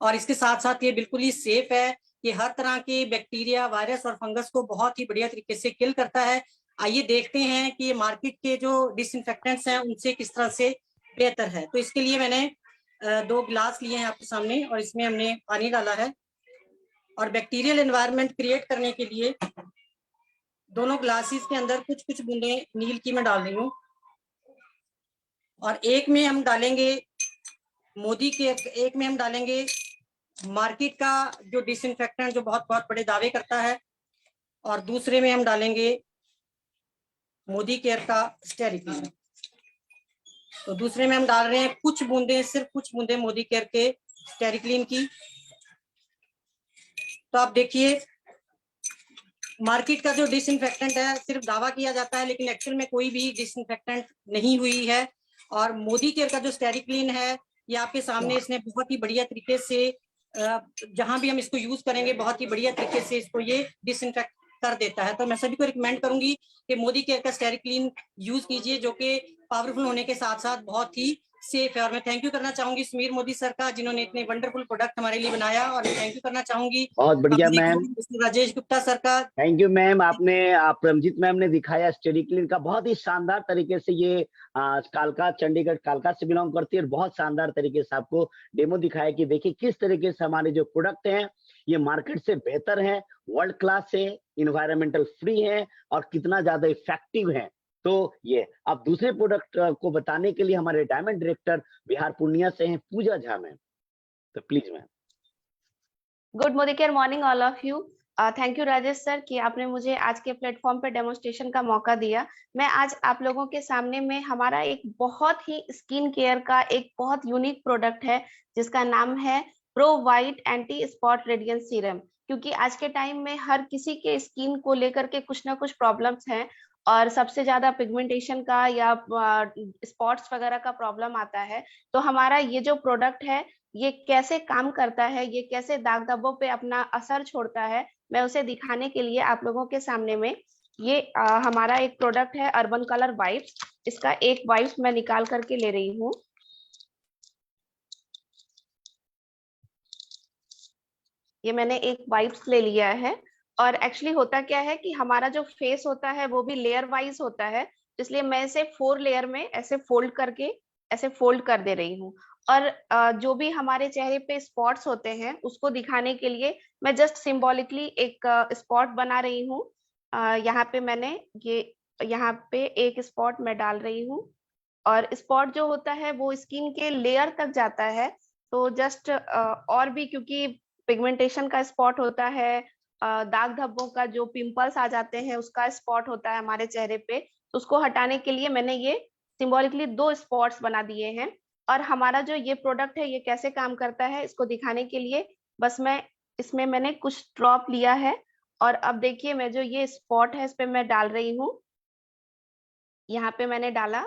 और इसके साथ साथ ये बिल्कुल ही सेफ है। ये हर तरह के बैक्टीरिया, वायरस और फंगस को बहुत ही बढ़िया तरीके से किल करता है। आइए देखते हैं कि ये मार्केट के जो डिसइंफेक्टेंट्स हैं उनसे किस तरह से बेहतर है। तो इसके लिए मैंने 2 गिलास लिए हैं आपके सामने, और इसमें हमने पानी डाला है, और बैक्टीरियल एनवायरनमेंट क्रिएट करने के लिए दोनों ग्लासेस के अंदर कुछ कुछ बूंदे नील की मैं डाल रही हूँ। और एक में हम डालेंगे मोदी के, एक में हम डालेंगे मार्केट का जो डिसइंफेक्टेंट जो बहुत बहुत बड़े दावे करता है, और दूसरे में हम डालेंगे मोदी केयर का स्टेरी क्लीन। तो दूसरे में हम डाल रहे हैं कुछ बूंदे, सिर्फ कुछ बूंदे मोदी केयर के स्टेरी क्लीन की। तो आप देखिए, मार्केट का जो डिसइंफेक्टेंट है सिर्फ दावा किया जाता है, लेकिन एक्चुअल में कोई भी डिसइंफेक्टेंट नहीं हुई है। और मोदी केयर का जो स्टेरी क्लीन है ये आपके सामने, इसने बहुत ही बढ़िया तरीके से, जहां भी हम इसको यूज करेंगे बहुत ही बढ़िया तरीके से इसको ये डिसइंफेक्ट कर देता है। तो मैं सभी को रिकमेंड करूंगी कि मोदी केयर का स्टेरी क्लीन यूज कीजिए, जो कि पावरफुल होने के साथ साथ बहुत ही सेफ है। और मैं थैंक यू करना चाहूंगी समीर मोदी सर का, जिन्होंने इतने वंडरफुल प्रोडक्ट हमारे लिए बनाया। और मैं थैंक यू करना चाहूंगी बहुत बढ़िया मैम, राजेश गुप्ता सर का। Thank you ma'am. आपने परमजीत मैम ने दिखाया स्टेरी क्लीन का बहुत ही शानदार तरीके से। ये कालका, चंडीगढ़ कालका से बिलोंग करती है, और बहुत शानदार तरीके से आपको डेमो दिखाया कि देखिए किस तरीके से हमारे जो प्रोडक्ट हैं ये मार्केट से बेहतर हैं, वर्ल्ड क्लास है, इन्वायरमेंटल फ्री है, और कितना ज्यादा इफेक्टिव है। तो ये अब दूसरे प्रोडक्ट को बताने के लिए हमारे डायमंड डायरेक्टर बिहार पूर्णिया से हैं पूजा झा मैम। तो please ma'am. Good Modi care morning all of you. Thank you Rajesh sir कि आपने मुझे आज के प्लेटफॉर्म पर डेमोन्स्ट्रेशन का मौका दिया। मैं आज आप लोगों के सामने में हमारा एक बहुत ही स्किन केयर का एक बहुत यूनिक प्रोडक्ट है जिसका नाम है pro white anti spot radiance serum, क्योंकि आज के टाइम में हर किसी के स्किन को लेकर के कुछ ना कुछ प्रॉब्लम्स हैं और सबसे ज्यादा पिगमेंटेशन का या स्पॉट्स वगैरह का प्रॉब्लम आता है। तो हमारा ये जो प्रोडक्ट है ये कैसे काम करता है, ये कैसे दाग धब्बों पे अपना असर छोड़ता है, मैं उसे दिखाने के लिए आप लोगों के सामने में ये हमारा एक प्रोडक्ट है अर्बन कलर वाइप्स। इसका एक वाइप्स मैं निकाल करके ले रही हूँ। ये मैंने एक वाइप्स ले लिया है और एक्चुअली होता क्या है कि हमारा जो फेस होता है वो भी लेयर वाइज होता है, इसलिए मैं इसे 4 लेयर में ऐसे फोल्ड करके ऐसे फोल्ड कर दे रही हूँ। और जो भी हमारे चेहरे पे स्पॉट्स होते हैं उसको दिखाने के लिए मैं जस्ट सिंबॉलिकली एक स्पॉट बना रही हूँ। यहाँ पे मैंने ये यहाँ पे एक स्पॉट मैं डाल रही हूँ और स्पॉट जो होता है वो स्किन के लेयर तक जाता है। तो जस्ट और भी क्योंकि पिगमेंटेशन का स्पॉट होता है, दाग धब्बों का जो पिंपल्स आ जाते हैं उसका स्पॉट होता है हमारे चेहरे पे, तो उसको हटाने के लिए मैंने ये सिंबॉलिकली 2 स्पॉट्स बना दिए हैं। और हमारा जो ये प्रोडक्ट है ये कैसे काम करता है इसको दिखाने के लिए बस मैं इसमें मैंने कुछ ड्रॉप लिया है और अब देखिए मैं जो ये स्पॉट है इस पे मैं डाल रही हूँ। यहाँ पे मैंने डाला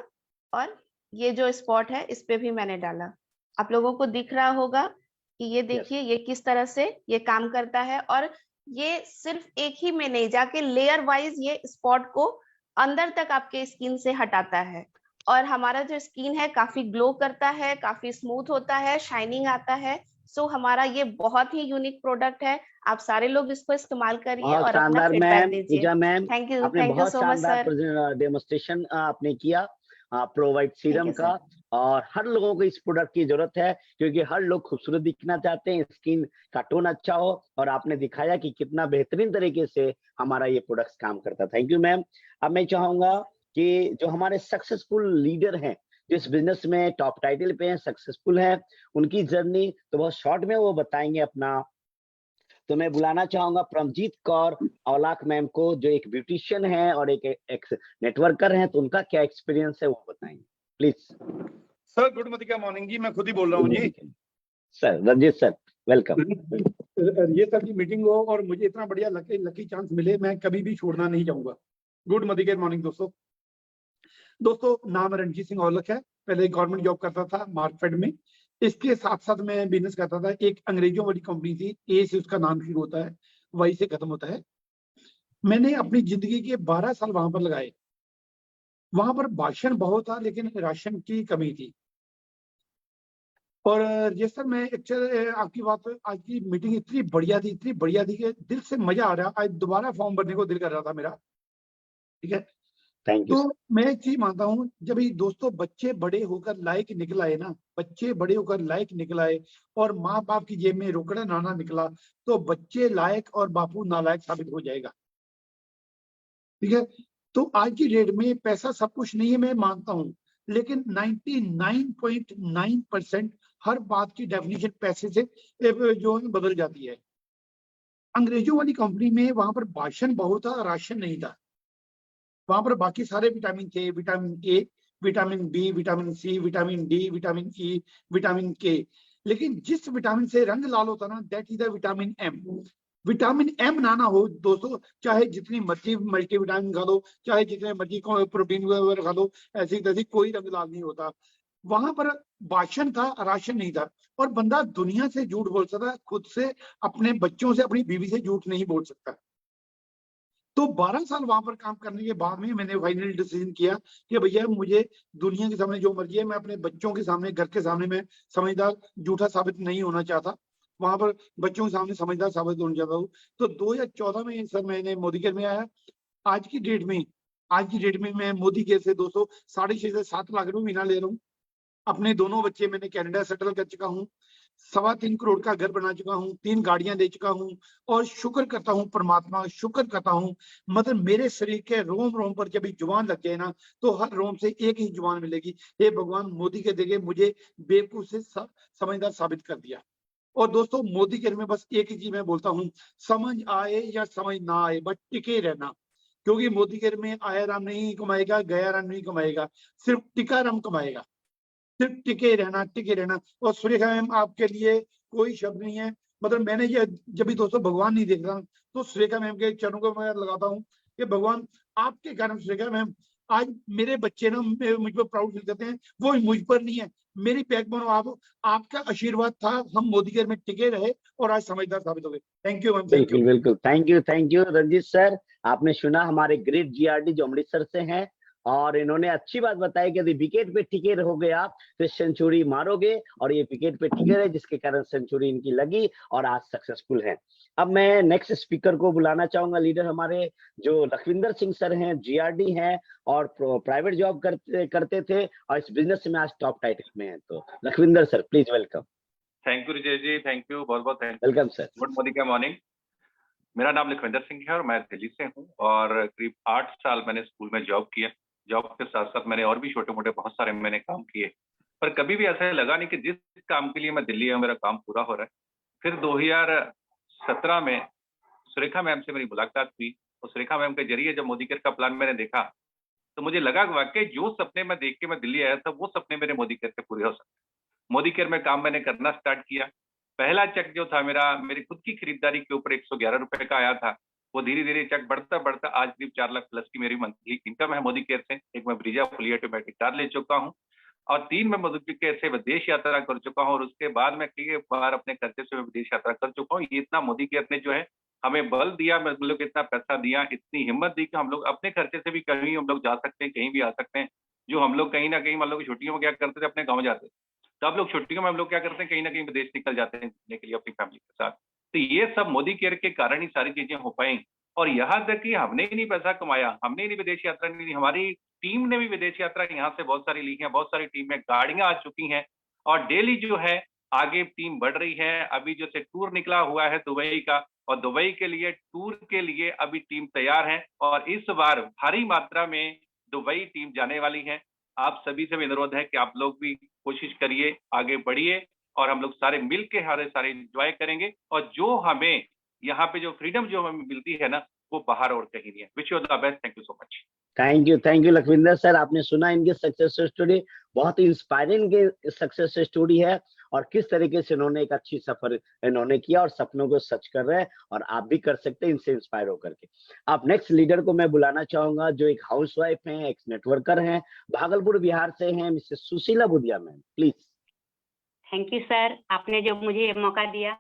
और ये जो स्पॉट है इस पे भी मैंने डाला। आप लोगों को दिख रहा होगा कि ये देखिए ये किस तरह से ये काम करता है। और ये सिर्फ एक ही में नहीं, जाके लेयर वाइज ये स्पॉट को अंदर तक आपके स्किन से हटाता है और हमारा जो स्किन है काफी ग्लो करता है, काफी स्मूथ होता है, शाइनिंग आता है। सो हमारा ये बहुत ही यूनिक प्रोडक्ट है, आप सारे लोग इसको इस्तेमाल करिए बहुत और अपना शानदार फीडबैक मैम, दीजिए। पूजा मैम, थैंक यू आपने बहुत सो मच शानदार सर। डेमोस्ट्रेशन आपने किया प्रोवाइड थैंक सीरम यू का। सर। और हर लोगों को इस प्रोडक्ट की जरूरत है क्योंकि हर लोग खूबसूरत दिखना चाहते हैं, स्किन का टोन अच्छा हो, और आपने दिखाया कि कितना बेहतरीन तरीके से हमारा ये प्रोडक्ट काम करता है। Thank you ma'am. अब मैं चाहूंगा कि जो हमारे सक्सेसफुल लीडर हैं, जो इस बिजनेस में टॉप टाइटल पे हैं, सक्सेसफुल हैं, उनकी जर्नी तो बहुत शॉर्ट में वो बताएंगे अपना। तो मैं बुलाना चाहूंगा परमजीत कौर औलाख मैम को, जो एक ब्यूटिशियन है और एक नेटवर्कर हैं, तो उनका क्या एक्सपीरियंस है वो बताएंगे please. Sir good morning, morning जी, मैं खुद ही बोल रहा हूँ जी। Sir Ranjit sir welcome. ये सर की मीटिंग हो और मुझे इतना बढ़िया लकी चांस मिले, मैं कभी भी छोड़ना नहीं चाहूंगा। गुड मॉर्निंग दोस्तों, नाम रणजीत सिंह औलख है। पहले गवर्नमेंट जॉब करता था मार्कफेड में, इसके साथ साथ मैं बिजनेस करता था। एक अंग्रेजों वाली कंपनी थी, ए से उसका नाम शुरू होता है, वाई से खत्म होता है। मैंने अपनी जिंदगी के 12 साल वहां पर लगाए। वहां पर भाषण बहुत था लेकिन राशन की कमी थी। और ये सर मैं एक्चुअली आपकी बात, आज की मीटिंग इतनी बढ़िया थी कि दिल से मजा आ रहा। आज दोबारा फॉर्म भरने को दिल कर रहा था मेरा। ठीक है, थैंक यू। तो मैं एक चीज मानता हूँ, जब ये दोस्तों बच्चे बड़े होकर लायक निकल आए ना, बच्चे बड़े होकर लायक निकल आए और माँ बाप की जेब में रोकड़ा नाना निकला, तो बच्चे लायक और बापू नालायक साबित हो जाएगा। ठीक है, तो आज की डेट में पैसा सब कुछ नहीं है, मैं मानता हूँ, लेकिन 99.9% हर बात की डेफिनेशन पैसे से जो है बदल जाती है। अंग्रेजों वाली कंपनी में वहां पर भाषण बहुत था, राशन नहीं था। वहां पर बाकी सारे विटामिन थे, vitamin A, vitamin B, vitamin C, vitamin D, vitamin E, vitamin K, लेकिन जिस विटामिन से रंग लाल होता ना, that is the vitamin M. Vitamin M ना हो दोस्तों, चाहे जितनी मर्जी मल्टीविटामिन खा लो, चाहे जितने मर्जी प्रोटीन वगैरह खा लो, ऐसी तैसी कोई रंग लाल नहीं होता। वहां पर भाषण था, राशन नहीं था। और बंदा दुनिया से झूठ बोल सकता है, खुद से, अपने बच्चों से, अपनी बीवी से झूठ नहीं बोल सकता। तो 12 साल वहां पर काम करने के बाद में मैंने फाइनल डिसीजन किया कि भैया मुझे दुनिया के सामने जो मर्जी है, मैं अपने बच्चों के सामने, घर के सामने मैं समझदार झूठा साबित नहीं होना चाहता। वहां पर बच्चों के सामने समझदार साबित होना चाहता हूँ। तो 2014 में सर मैंने मोदी केयर में आया। आज की डेट में मैं मोदी केयर से 6.5 से 7 लाख रुपए महीना ले रहा हूँ। अपने दोनों बच्चे मैंने कनाडा सेटल कर चुका हूँ। 3.25 करोड़ का घर बना चुका हूँ, 3 गाड़ियां दे चुका हूँ। और शुक्र करता हूँ परमात्मा, शुक्र करता हूँ, मतलब मेरे शरीर के रोम रोम पर जब जुबान लग जाए ना, तो हर रोम से एक ही जुबान मिलेगी, हे भगवान मोदी के देखे मुझे बेवकूफ से समझदार साबित कर दिया। और दोस्तों मोदी के में बस एक ही चीज मैं बोलता हूँ, समझ आए या समझ ना आए, बट टिके रहना। क्योंकि मोदी के में आया राम नहीं कमाएगा, गया राम नहीं कमाएगा, सिर्फ टिका राम कमाएगा। सिर्फ टिके रहना। और सुरेखा मैम आपके लिए कोई शब्द नहीं है, मतलब मैंने ये जब भी दोस्तों भगवान नहीं देख रहा तो सुरेखा मैम के चरणों को मैं लगाता हूँ कि भगवान आपके कारण सुरेखा मैम आज मेरे बच्चे ना मुझ पर प्राउड फील करते हैं, वो मुझ पर नहीं है, मेरी बैकबोन आप, आपका आशीर्वाद था, हम मोदी केयर में टिके रहे और आज समझदार साबित हो गए। Thank you ma'am. बिल्कुल बिल्कुल, थैंक यू रंजीत सर। आपने सुना हमारे ग्रेट जीआरडी जो अमृतसर से हैं, और इन्होंने अच्छी बात बताई कि यदि विकेट पे टिके रहोगे आप तो सेंचुरी मारोगे, और ये विकेट पे टिके रहे जिसके कारण सेंचुरी इनकी लगी और आज सक्सेसफुल हैं। अब मैं नेक्स्ट स्पीकर को बुलाना चाहूंगा, लीडर हमारे जो लखविंदर सिंह सर हैं, जीआरडी हैं और प्राइवेट जॉब करते थे और इस बिजनेस में आज टॉप टाइटल में हैं। तो Lakhwinder sir please welcome. Thank you Rijesh ji, thank you, बहुत बहुत thank welcome sir. Good Modi का मॉर्निंग। मेरा नाम लखविंदर सिंह है और मैं दिल्ली से हूँ और करीब 8 साल मैंने स्कूल में जॉब किया। जॉब के साथ साथ मैंने और भी छोटे मोटे बहुत सारे मैंने काम किए, पर कभी भी ऐसा लगा नहीं कि जिस काम के लिए मैं दिल्ली आया मेरा काम पूरा हो रहा है। फिर 2017 में सुरेखा मैम से मेरी मुलाकात हुई और सुरेखा मैम के जरिए जब मोदी केयर का प्लान मैंने देखा तो मुझे लगा वाकई जो सपने मैं देख के मैं दिल्ली आया था वो सपने मेरे मोदी केयर से पूरे हो सकते। मोदी केयर में काम मैंने करना स्टार्ट किया। पहला चेक जो था मेरी खुद की खरीदारी के ऊपर 111 रुपए का आया था, वो धीरे धीरे चेक बढ़ता बढ़ता आज करीब 4 लाख प्लस की मेरी मंथली इनकम है मोदी केयर से। एक मैं ब्रीजा फुली ऑटोमेटिक कार ले चुका हूँ और 3 मैं मोदी केयर से विदेश यात्रा कर चुका हूँ और उसके बाद मैं कई बार अपने खर्चे से विदेश यात्रा कर चुका हूँ। ये इतना मोदी केयर ने जो है हमें बल दिया, मतलब इतना पैसा दिया, इतनी हिम्मत दी कि हम लोग अपने खर्चे से भी कहीं हम लोग जा सकते हैं, कहीं भी आ सकते हैं। जो हम लोग कहीं ना कहीं मान लो छुट्टियों में क्या करते थे, अपने गाँव जाते थे, तो आप लोग छुट्टियों में हम लोग क्या करते हैं, कहीं ना कहीं विदेश निकल जाते हैं घूमने के लिए अपनी फैमिली के साथ। तो ये सब मोदी केयर के कारण ही सारी चीजें हो पाई। और यहाँ तक कि हमने ही नहीं पैसा कमाया, हमने ही नहीं विदेश यात्रा नहीं ली, हमारी टीम ने भी विदेश यात्रा यहाँ से बहुत सारी ली है। बहुत सारी टीम में गाड़ियां आ चुकी हैं और डेली जो है आगे टीम बढ़ रही है। अभी जो से टूर निकला हुआ है दुबई का, और दुबई के लिए टूर के लिए अभी टीम तैयार है और इस बार भारी मात्रा में दुबई टीम जाने वाली है। आप सभी से भी अनुरोध है कि आप लोग भी कोशिश करिए, आगे बढ़िए और हम लोग सारे मिल के सारे एंजॉय करेंगे। और जो हमें यहाँ पे जो फ्रीडम जो हमें मिलती है ना, वो बाहर और कहीं नहीं है। Wish you all the best. Thank you so much. Thank you Lakhwinder sir. आपने सुना इनकी सक्सेस स्टोरी, बहुत ही इंस्पायरिंग सक्सेस स्टोरी है और किस तरीके से इन्होंने एक अच्छी सफर इन्होंने किया और सपनों को सच कर रहे हैं और आप भी कर सकते हैं इनसे इंस्पायर होकर के। आप नेक्स्ट लीडर को मैं बुलाना चाहूंगा जो एक हाउसवाइफ हैं, एक नेटवर्कर हैं, भागलपुर बिहार से हैं, Mrs Sushila Budhia ma'am please. Thank you sir, आपने जो मुझे ये मौका दिया।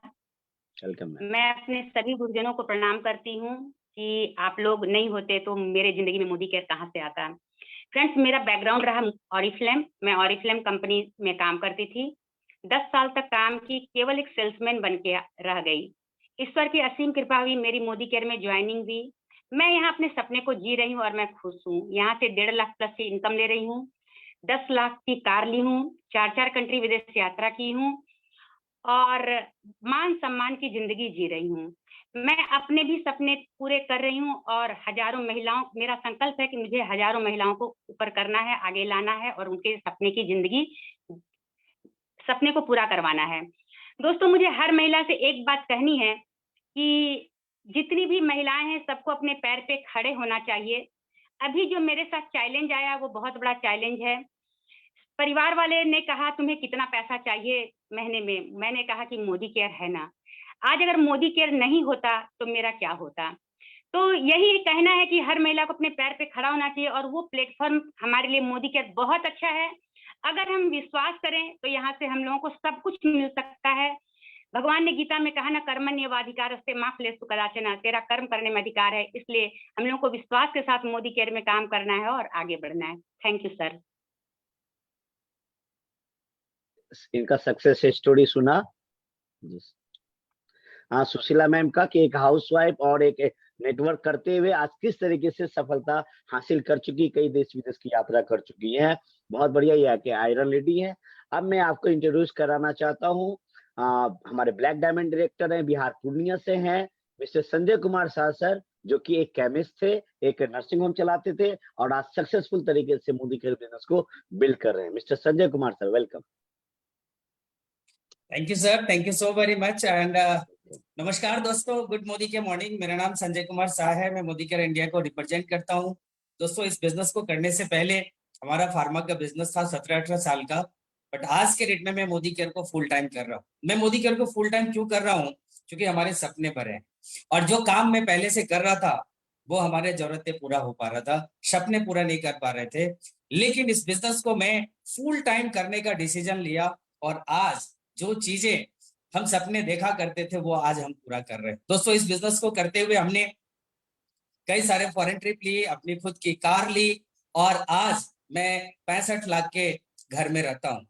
Welcome ma'am. मैं अपने सभी गुरुजनों को प्रणाम करती हूँ कि आप लोग नहीं होते तो मेरे जिंदगी में मोदी केयर कहाँ से आता। फ्रेंड्स, मेरा बैकग्राउंड रहा ऑरिफ्लेम। मैं ऑरिफ्लेम कंपनी में काम करती थी। 10 साल तक काम की, केवल एक सेल्समैन बन के रह गई। ईश्वर की असीम कृपा हुई, मेरी मोदी केयर में ज्वाइनिंग हुई। मैं यहाँ अपने सपने को जी रही हूँ और मैं खुश हूँ। यहाँ से 1.5 लाख प्लस की इनकम ले रही हूँ, 10 लाख की कार ली हूँ, 4 कंट्री विदेश यात्रा की हूँ और मान सम्मान की जिंदगी जी रही हूँ। मैं अपने भी सपने पूरे कर रही हूँ और हजारों महिलाओं, मेरा संकल्प है कि मुझे हजारों महिलाओं को ऊपर करना है, आगे लाना है और उनके सपने की जिंदगी, सपने को पूरा करवाना है। दोस्तों, मुझे हर महिला से एक बात कहनी है कि जितनी भी महिलाएं हैं सबको अपने पैर पे खड़े होना चाहिए। अभी जो मेरे साथ चैलेंज आया वो बहुत बड़ा चैलेंज है। परिवार वाले ने कहा तुम्हें कितना पैसा चाहिए महीने में, मैंने कहा कि मोदी केयर है ना। आज अगर मोदी केयर नहीं होता तो मेरा क्या होता। तो यही कहना है कि हर महिला को अपने पैर पे खड़ा होना चाहिए और वो प्लेटफॉर्म हमारे लिए मोदी केयर बहुत अच्छा है। अगर हम विश्वास करें तो यहाँ से हम लोगों को सब कुछ मिल सकता है। भगवान ने गीता में कहा ना, कर्मण्येवाधिकार से मां फलेषु कदाचन, तेरा कर्म करने में अधिकार है। इसलिए हम लोगों को विश्वास के साथ मोदी केयर में काम करना है और आगे बढ़ना है। Thank you sir. इनका सक्सेस स्टोरी सुना। हाँ, सुशीला मैम का कि एक हाउसवाइफ और एक नेटवर्क करते हुए आज किस तरीके से सफलता हासिल कर चुकी, कई देश विदेश की यात्रा कर चुकी है। बहुत बढ़िया, ये कि आयरन लेडी है। अब मैं आपको इंट्रोड्यूस कराना चाहता हूँ, हमारे ब्लैक डायमंड डायरेक्टर हैं, बिहार पूर्णिया से हैं, मिस्टर संजय कुमार शाह सर, जो कि एक केमिस्ट थे, एक नर्सिंग होम चलाते थे और आज सक्सेसफुल तरीके से मोदी केयर बिजनेस को बिल्ड कर रहे हैं। Mister Sanjay Kumar sir, welcome. Thank you sir, thank you so very much and नमस्कार दोस्तों, गुड मोदी के मॉर्निंग। मेरा नाम संजय कुमार शाह है, मैं मोदी केयर इंडिया को रिप्रेजेंट करता हूं। दोस्तों, इस बिजनेस को करने से पहले हमारा फार्मा का बिजनेस था 17-18 साल का। बट आज के डेट में मैं मोदी केयर को फुल टाइम कर रहा हूँ। मैं मोदी केयर को फुल टाइम क्यों कर रहा हूँ? क्योंकि हमारे सपने बड़े हैं और जो काम मैं पहले से कर रहा था वो हमारे जरूरतें पूरा हो पा रहा था, सपने पूरा नहीं कर पा रहे थे। लेकिन इस बिजनेस को मैं फुल टाइम करने का डिसीजन लिया और आज जो चीजें हम सपने देखा करते थे वो आज हम पूरा कर रहे हैं। दोस्तों, इस बिजनेस को करते हुए हमने कई सारे फॉरेन ट्रिप लिए, अपनी खुद की कार ली और आज मैं 65 लाख के घर में रहता हूँ,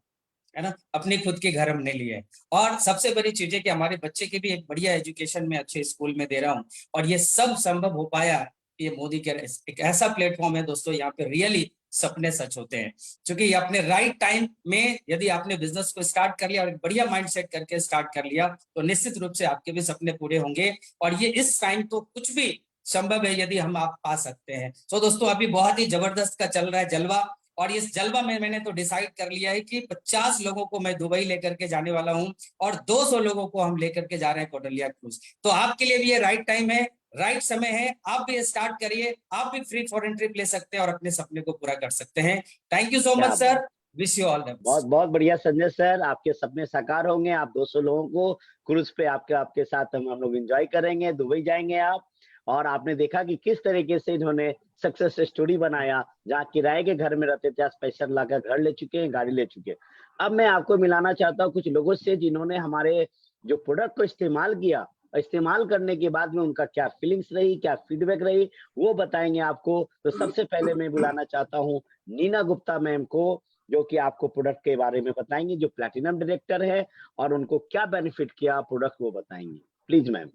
है ना। अपनी खुद के घर हमने लिए है और सबसे बड़ी चीज है कि हमारे बच्चे की भी एक बढ़िया एजुकेशन में अच्छे स्कूल में दे रहा हूँ और ये सब संभव हो पाया। ये मोदी केयर एक ऐसा प्लेटफॉर्म है दोस्तों, यहाँ पे रियली सपने सच होते हैं। क्योंकि अपने राइट टाइम में यदि आपने बिजनेस को स्टार्ट कर लिया और एक बढ़िया माइंडसेट करके स्टार्ट कर लिया तो निश्चित रूप से आपके भी सपने पूरे होंगे और ये इस टाइम तो कुछ भी संभव है यदि हम आप पा सकते हैं। तो दोस्तों, अभी बहुत ही जबरदस्त का चल रहा है जलवा और इस जलवा में मैंने तो डिसाइड कर लिया है कि 50 लोगों को मैं दुबई लेकर के जाने वाला हूं और 200 लोगों को हम लेकर के जा रहे हैं कोडलिया क्रूज। तो आपके लिए भी ये राइट टाइम है, राइट समय है। आप भी स्टार्ट करिए, आप भी फ्री फॉरेन ट्रिप ले सकते हैं और अपने सपने को पूरा कर सकते हैं। Thank you so much sir, wish you all the best. बहुत बहुत बढ़िया संजय सर, आपके सपने साकार होंगे। आप 200 लोगों को क्रूज पे आपके साथ हम लोग एंजॉय करेंगे, दुबई जाएंगे आप। और आपने देखा कि किस तरीके से इन्होंने सक्सेस स्टोरी बनाया, जहाँ किराए के घर में रहते थे, आज पैसा लाकर घर ले चुके हैं, गाड़ी ले चुके हैं। अब मैं आपको मिलाना चाहता हूँ कुछ लोगों से जिन्होंने हमारे जो प्रोडक्ट को इस्तेमाल किया, इस्तेमाल करने के बाद में उनका क्या फीलिंग्स रही, क्या फीडबैक रही, वो बताएंगे आपको। तो सबसे पहले मैं बुलाना चाहता हूँ नीना गुप्ता मैम को, जो कि आपको प्रोडक्ट के बारे में बताएंगे, जो प्लैटिनम डायरेक्टर है और उनको क्या बेनिफिट किया प्रोडक्ट वो बताएंगे। Please ma'am.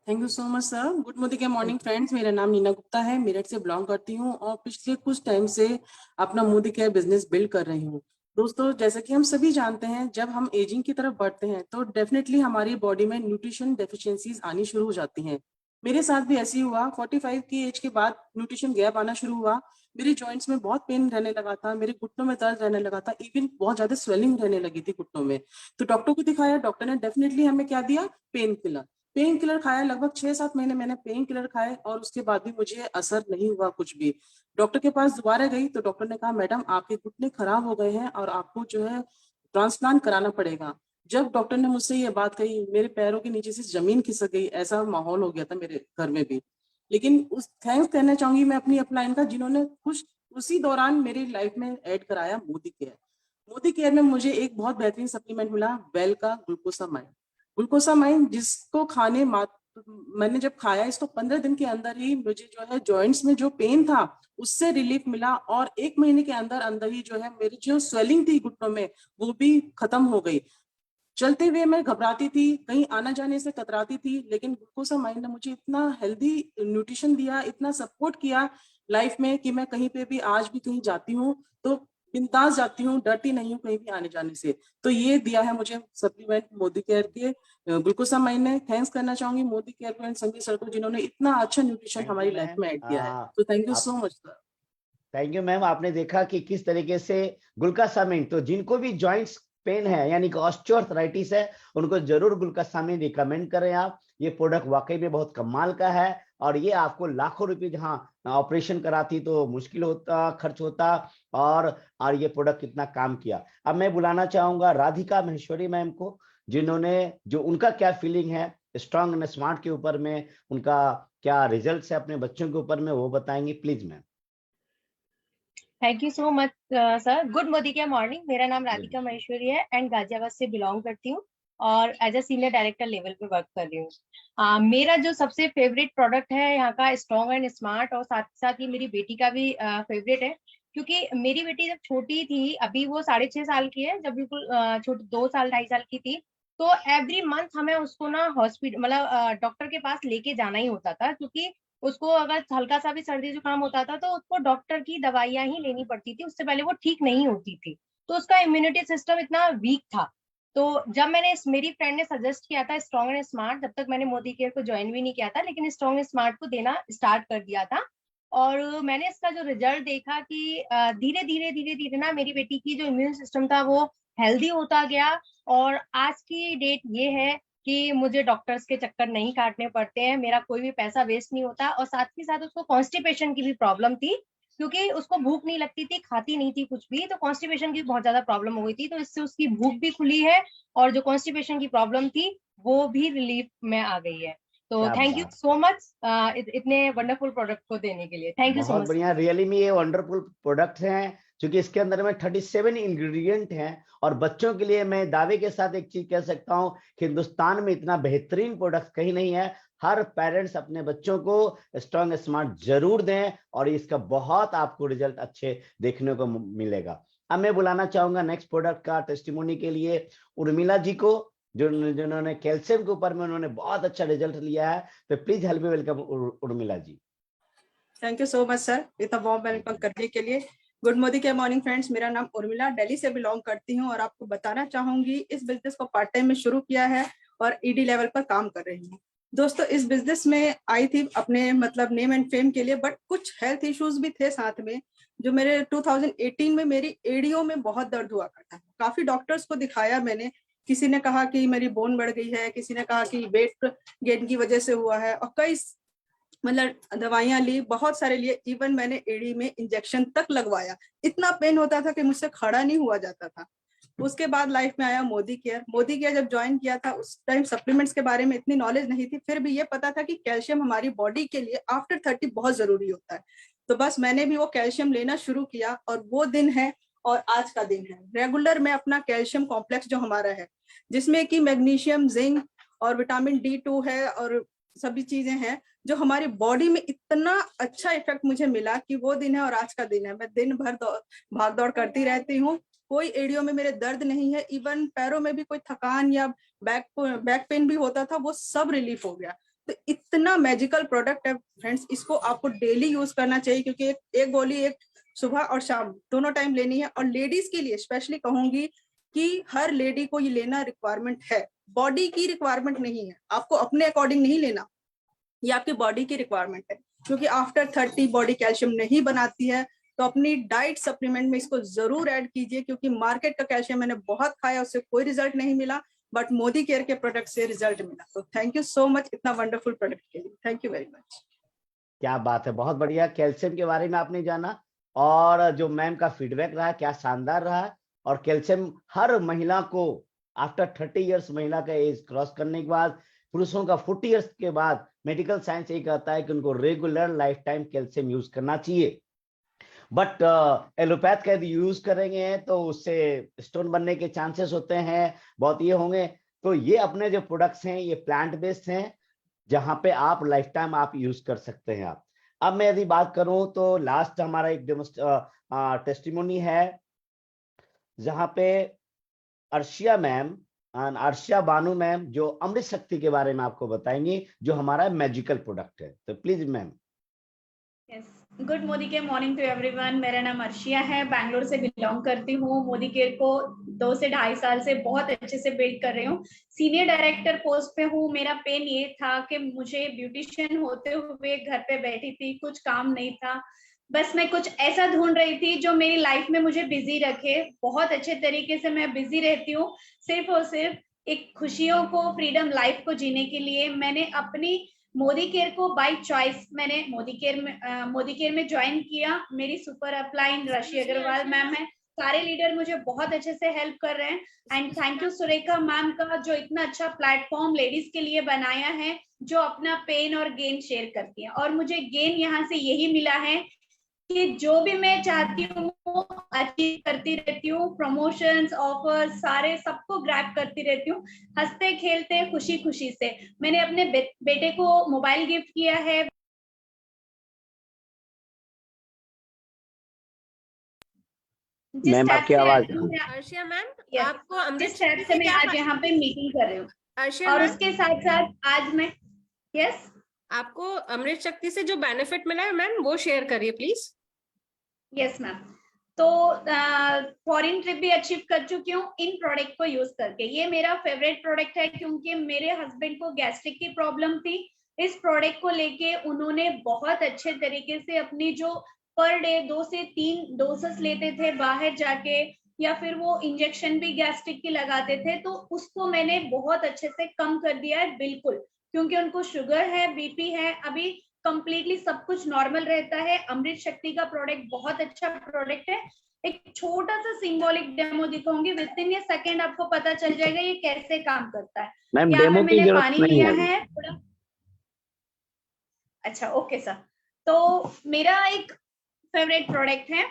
Thank you so much sir. Good morning के मॉर्निंग फ्रेंड्स, मेरा नाम नीना गुप्ता है, मेरठ से बिलोंग करती हूँ और पिछले कुछ टाइम से अपना मोदी केयर बिजनेस बिल्ड कर रही हूँ। दोस्तों, जैसे कि हम सभी जानते हैं, जब हम एजिंग की तरफ बढ़ते हैं तो डेफिनेटली हमारी बॉडी में न्यूट्रिशन डेफिशिएंसीज आनी शुरू हो जाती हैं। मेरे साथ भी ऐसे ही हुआ। 45 की एज के बाद न्यूट्रिशन गैप आना शुरू हुआ। मेरे जॉइंट्स में बहुत पेन रहने लगा था, मेरे घुटनों में दर्द रहने लगा था, इवन बहुत ज्यादा स्वेलिंग रहने लगी थी घुटनों में। तो डॉक्टर को दिखाया, डॉक्टर ने डेफिनेटली हमें क्या दिया, पेन किलर खाया। लगभग 6-7 महीने मैंने पेन किलर खाए और उसके बाद भी मुझे असर नहीं हुआ कुछ भी। डॉक्टर के पास दोबारा गई तो डॉक्टर ने कहा, मैडम आपके घुटने खराब हो गए हैं और आपको जो है ट्रांसप्लांट कराना पड़ेगा। जब डॉक्टर ने मुझसे ये बात कही, मेरे पैरों के नीचे से जमीन खिसक गई, ऐसा माहौल हो गया था मेरे घर में भी। लेकिन उस थैंक्स कहना चाहूंगी मैं अपनी अपलाइन का, जिन्होंने कुछ उसी दौरान मेरी लाइफ में ऐड कराया मोदी केयर। मोदी केयर में मुझे एक बहुत बेहतरीन सप्लीमेंट मिला, बेल का ग्लूकोसामाइन। ग्लूकोसामाइन जिसको खाने मैंने जब खाया इसको 15 दिन के अंदर ही मुझे जो है जॉइंट्स में जो पेन था उससे रिलीफ मिला और 1 महीने के अंदर अंदर ही जो है मेरी जो स्वेलिंग थी घुटनों में वो भी खत्म हो गई। चलते हुए मैं घबराती थी, कहीं आना जाने से कतराती थी, लेकिन ग्लूकोसामाइन ने मुझे इतना हेल्दी न्यूट्रिशन दिया, इतना सपोर्ट किया लाइफ में कि मैं कहीं पे भी आज भी कहीं जाती हूँ तो बिंदास जाती हूँ, डरती नहीं हूँ कहीं भी आने जाने से। तो ये दिया है मुझे सप्लीमेंट मोदी केयर के ग्लूकोसामाइन ने। थैंक्स करना चाहूंगी मोदी केयर को एंड संजय सर को, जिन्होंने इतना अच्छा न्यूट्रिशन हमारी लाइफ में ऐड किया है। तो thank you so much sir. Thank you ma'am. आपने देखा कि किस तरीके से ग्लूकोसामाइन, तो जिनको भी जॉइंट्स पेन है यानी कि ऑस्टियोआर्थराइटिस है, उनको जरूर ग्लूकोसामाइन रिकमेंड करें आप। ये प्रोडक्ट वाकई में बहुत कमाल का है और ये आपको लाखों रुपए, जहां ऑपरेशन कराती तो मुश्किल होता, खर्च होता, और ये प्रोडक्ट कितना काम किया। अब मैं बुलाना चाहूंगा राधिका महेश्वरी मैम को, जिन्होंने जो उनका क्या फीलिंग है स्ट्रॉन्ग एंड स्मार्ट के ऊपर में, उनका क्या रिजल्ट है अपने बच्चों के ऊपर में, वो बताएंगे। Please ma'am. Thank you so much sir. Good Modi care morning, मेरा नाम राधिका महेश्वरी है एंड गाजियाबाद से बिलोंग करती हूँ और as a senior director level पे वर्क कर रही हूँ। मेरा जो सबसे फेवरेट प्रोडक्ट है यहाँ का स्ट्रॉन्ग एंड स्मार्ट, और साथ ही साथ ये मेरी बेटी का भी फेवरेट है, क्योंकि मेरी बेटी जब छोटी थी, अभी वो 6.5 साल की है, जब बिल्कुल छोटी 2 साल 2.5 साल की थी, तो एवरी मंथ हमें उसको ना हॉस्पिटल मतलब डॉक्टर के पास लेके जाना ही होता था, क्योंकि उसको अगर हल्का सा भी सर्दी जुकाम होता था तो उसको डॉक्टर की दवाइयां ही लेनी पड़ती थी, उससे पहले वो ठीक नहीं होती थी। तो उसका इम्यूनिटी सिस्टम इतना वीक था। तो जब मेरी फ्रेंड ने सजेस्ट किया था स्ट्रॉन्ग एंड स्मार्ट, जब तक मैंने मोदी केयर को ज्वाइन भी नहीं किया था, लेकिन स्ट्रॉन्ग एंड स्मार्ट को देना स्टार्ट कर दिया था। और मैंने इसका जो रिजल्ट देखा कि धीरे धीरे ना मेरी बेटी की जो इम्यून सिस्टम था वो हेल्दी होता गया। और आज की डेट ये है कि मुझे डॉक्टर्स के चक्कर नहीं काटने पड़ते हैं, मेरा कोई भी पैसा वेस्ट नहीं होता। और साथ ही साथ उसको कॉन्स्टिपेशन की भी प्रॉब्लम थी, क्योंकि उसको भूख नहीं लगती थी, खाती नहीं थी कुछ भी, तो कॉन्स्टिपेशन की बहुत ज्यादा प्रॉब्लम हो गई थी। तो इससे उसकी भूख भी खुली है और जो कॉन्स्टिपेशन की प्रॉब्लम थी वो भी रिलीफ में आ गई है। तो क्या थैंक यू बात, सो मच इतने वंडरफुल प्रोडक्ट को देने के लिए। थैंक यू सो बहुत मच। बढ़िया। रियली में ये वंडरफुल प्रोडक्ट हैं, क्योंकि इसके अंदर में 37 इंग्रेडिएंट हैं। और बच्चों के लिए मैं दावे के साथ एक चीज कह सकता हूँ कि हिंदुस्तान में इतना बेहतरीन प्रोडक्ट कहीं नहीं है। हर पेरेंट्स अपने बच्चों को स्ट्रॉन्ग स्मार्ट जरूर दें और इसका बहुत आपको रिजल्ट अच्छे देखने को मिलेगा। अब मैं बुलाना चाहूंगा नेक्स्ट प्रोडक्ट का टेस्टिमोनी के लिए उर्मिला जी को, जिन्होंने कैल्शियम के ऊपर में उन्होंने बहुत अच्छा रिजल्ट लिया है। तो please help me welcome Urmila ji. Thank you so much sir, इतना वार्म वेलकम करने के लिए। गुड मोदी के मॉर्निंग फ्रेंड्स, मेरा नाम उर्मिला, दिल्ली से बिलोंग करती हूँ और आपको बताना चाहूंगी इस बिजनेस को पार्ट टाइम में शुरू किया है और ईडी लेवल पर काम कर रही हूँ। दोस्तों, इस बिजनेस में आई थी अपने मतलब नेम एंड फेम के लिए, बट कुछ हेल्थ इश्यूज भी थे साथ में। जो मेरे 2018 में मेरी एड़ियों में बहुत दर्द हुआ करता है। काफी डॉक्टर्स को दिखाया मैंने, किसी ने कहा कि मेरी बोन बढ़ गई है, किसी ने कहा कि वेट गेन की वजह से हुआ है, और कई मतलब दवाइयां ली, बहुत सारे लिए। इवन मैंने एड़ी में इंजेक्शन तक लगवाया, इतना पेन होता था कि मुझसे खड़ा नहीं हुआ जाता था। उसके बाद लाइफ में आया मोदी केयर। मोदी केयर जब ज्वाइन किया था उस टाइम सप्लीमेंट्स के बारे में इतनी नॉलेज नहीं थी, फिर भी ये पता था कि कैल्शियम हमारी बॉडी के लिए आफ्टर 30 बहुत जरूरी होता है। तो बस मैंने भी वो कैल्शियम लेना शुरू किया और वो दिन है और आज का दिन है। रेगुलर में अपना कैल्शियम कॉम्प्लेक्स जो हमारा है, जिसमें कि मैग्नीशियम, जिंक और विटामिन D2 है और सभी चीजें हैं, जो हमारी बॉडी में इतना अच्छा इफेक्ट मुझे मिला कि वो दिन है और आज का दिन है। मैं दिन भर भाग दौड़ करती रहती हूँ, कोई एड़ियों में मेरे दर्द नहीं है। इवन पैरों में भी कोई थकान या बैक पेन भी होता था, वो सब रिलीफ हो गया। तो इतना मैजिकल प्रोडक्ट है फ्रेंड्स, इसको आपको डेली यूज करना चाहिए, क्योंकि एक गोली एक सुबह और शाम दोनों टाइम लेनी है। और लेडीज के लिए स्पेशली कहूंगी कि हर लेडी को ये लेना रिक्वायरमेंट है, बॉडी की रिक्वायरमेंट नहीं है। आपको अपने अकॉर्डिंग नहीं लेना, ये आपकी बॉडी की रिक्वायरमेंट है, क्योंकि आफ्टर 30 बॉडी कैल्शियम नहीं बनाती है। तो अपनी डाइट सप्लीमेंट में इसको जरूर ऐड कीजिए, क्योंकि मार्केट का कैल्शियम मैंने बहुत खाया, उससे कोई रिजल्ट नहीं मिला, बट मोदी केयर के प्रोडक्ट से रिजल्ट मिला। तो थैंक यू सो मच इतना वंडरफुल प्रोडक्ट के लिए, थैंक यू वेरी मच। क्या बात है, बहुत बढ़िया। कैल्शियम के बारे में आपने जाना और जो मैम का फीडबैक रहा क्या शानदार रहा। और कैल्शियम हर महिला को आफ्टर 30 इयर्स, महिला का एज क्रॉस करने के बाद, पुरुषों का 40 इयर्स के बाद, मेडिकल साइंस ये कहता है कि उनको regular life time calcium use करना चाहिए। बट एलोपैथ का यदि यूज करेंगे तो उससे स्टोन बनने के चांसेस होते हैं, बहुत ये होंगे। तो ये अपने जो प्रोडक्ट्स हैं ये प्लांट बेस्ड हैं, जहां पे आप लाइफ टाइम आप यूज कर सकते हैं आप। अब मैं यदि बात करूं तो लास्ट हमारा एक टेस्टिमोनी है, जहां पे अर्शिया मैम, अर्शिया बानू मैम, जो अमृत शक्ति के बारे में आपको बताएंगी, जो हमारा मैजिकल प्रोडक्ट है। तो प्लीज मैम। गुड मोदी के मॉर्निंग टू एवरीवन। मेरा नाम अर्शिया है, बैंगलोर से बिलोंग करती हूँ। मोदी केयर को 2 से 2.5 साल से बहुत अच्छे से बिल्ड कर रही हूँ। सीनियर डायरेक्टर पोस्ट पे हूँ। मेरा पेन ये था कि मुझे ब्यूटिशियन होते हुए घर पे बैठी थी, कुछ काम नहीं था, बस मैं कुछ ऐसा ढूंढ रही थी जो मेरी लाइफ में मुझे बिजी रखे। बहुत अच्छे तरीके से मैं बिजी रहती हूँ, सिर्फ और सिर्फ एक खुशियों को, फ्रीडम लाइफ को जीने के लिए। मैंने अपनी मोदी केयर को बाय चॉइस मैंने मोदी केयर में ज्वाइन किया। मेरी सुपर अपलाइन राशि अग्रवाल मैम है, सारे लीडर मुझे बहुत अच्छे से हेल्प कर रहे हैं। And thank you Surekha ma'am का, जो इतना अच्छा प्लेटफॉर्म लेडीज के लिए बनाया है, जो अपना पेन और गेन शेयर करती है। और मुझे गेन यहाँ से यही मिला है कि जो भी मैं चाहती हूँ वो अचीव करती रहती हूँ। प्रमोशंस, ऑफर्स सारे सबको ग्रैब करती रहती हूँ, हंसते खेलते खुशी खुशी से। मैंने अपने बेटे को मोबाइल गिफ्ट किया है। मैम आपकी आवाज, अर्शिया मैम, आपको अमृत शक्ति से मैं आज यहाँ पे मीटिंग कर रही हूँ। अर्शिया, और उसके साथ साथ आज मैं आपको अमृत शक्ति से जो बेनिफिट मिला है मैम, वो शेयर करिए प्लीज। Yes ma'am. तो फॉरेन ट्रिप भी अचीव कर चुकी हूँ इन प्रोडक्ट को यूज करके। ये मेरा फेवरेट प्रोडक्ट है, क्योंकि मेरे हस्बैंड को गैस्ट्रिक की प्रॉब्लम थी। इस प्रोडक्ट को लेके उन्होंने बहुत अच्छे तरीके से अपनी जो पर डे 2 से 3 डोसेस लेते थे बाहर जाके, या फिर वो इंजेक्शन भी गैस्ट्रिक की लगाते थे, तो उसको मैंने बहुत अच्छे से कम कर दिया है बिल्कुल, क्योंकि उनको शुगर है, बीपी है। अभी कंप्लीटली सब कुछ नॉर्मल रहता है। अमृत शक्ति का प्रोडक्ट बहुत अच्छा प्रोडक्ट है। एक छोटा सा सिंबॉलिक डेमो दिखाऊंगी, विद इन ए सेकेंड आपको पता चल जाएगा ये कैसे काम करता है। मैम यहाँ डेमो पे की मैंने जरूरत पानी नहीं लिया है। है थोड़ा। अच्छा ओके सर, तो मेरा एक फेवरेट प्रोडक्ट है।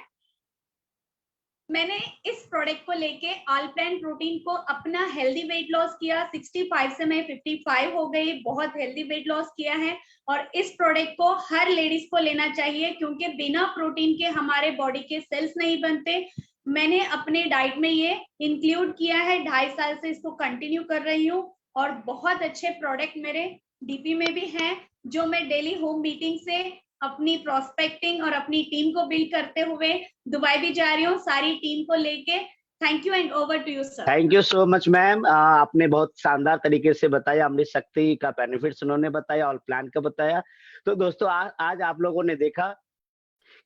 मैंने इस प्रोडक्ट को लेके आलप्लान प्रोटीन को अपना हेल्दी वेट लॉस किया। 65 से मैं 55 हो गई, बहुत हेल्दी वेट लॉस किया है। और इस प्रोडक्ट को हर लेडीज को लेना चाहिए, क्योंकि बिना प्रोटीन के हमारे बॉडी के सेल्स नहीं बनते। मैंने अपने डाइट में ये इंक्लूड किया है, 2.5 साल से इसको कंटिन्यू कर रही हूँ। और बहुत अच्छे प्रोडक्ट मेरे डीपी में भी हैं, जो मैं डेली होम मीटिंग से अपनी प्रोस्पेक्टिंग और अपनी टीम को बिल्ड करते हुए दुबई भी जा रही हूँ सारी टीम को लेके। Thank you and over to you sir. Thank you so much ma'am, आपने बहुत शानदार तरीके से बताया, अमृत शक्ति का बेनिफिट्स उन्होंने बताया और प्लान का बताया। तो दोस्तों आज आप लोगों ने देखा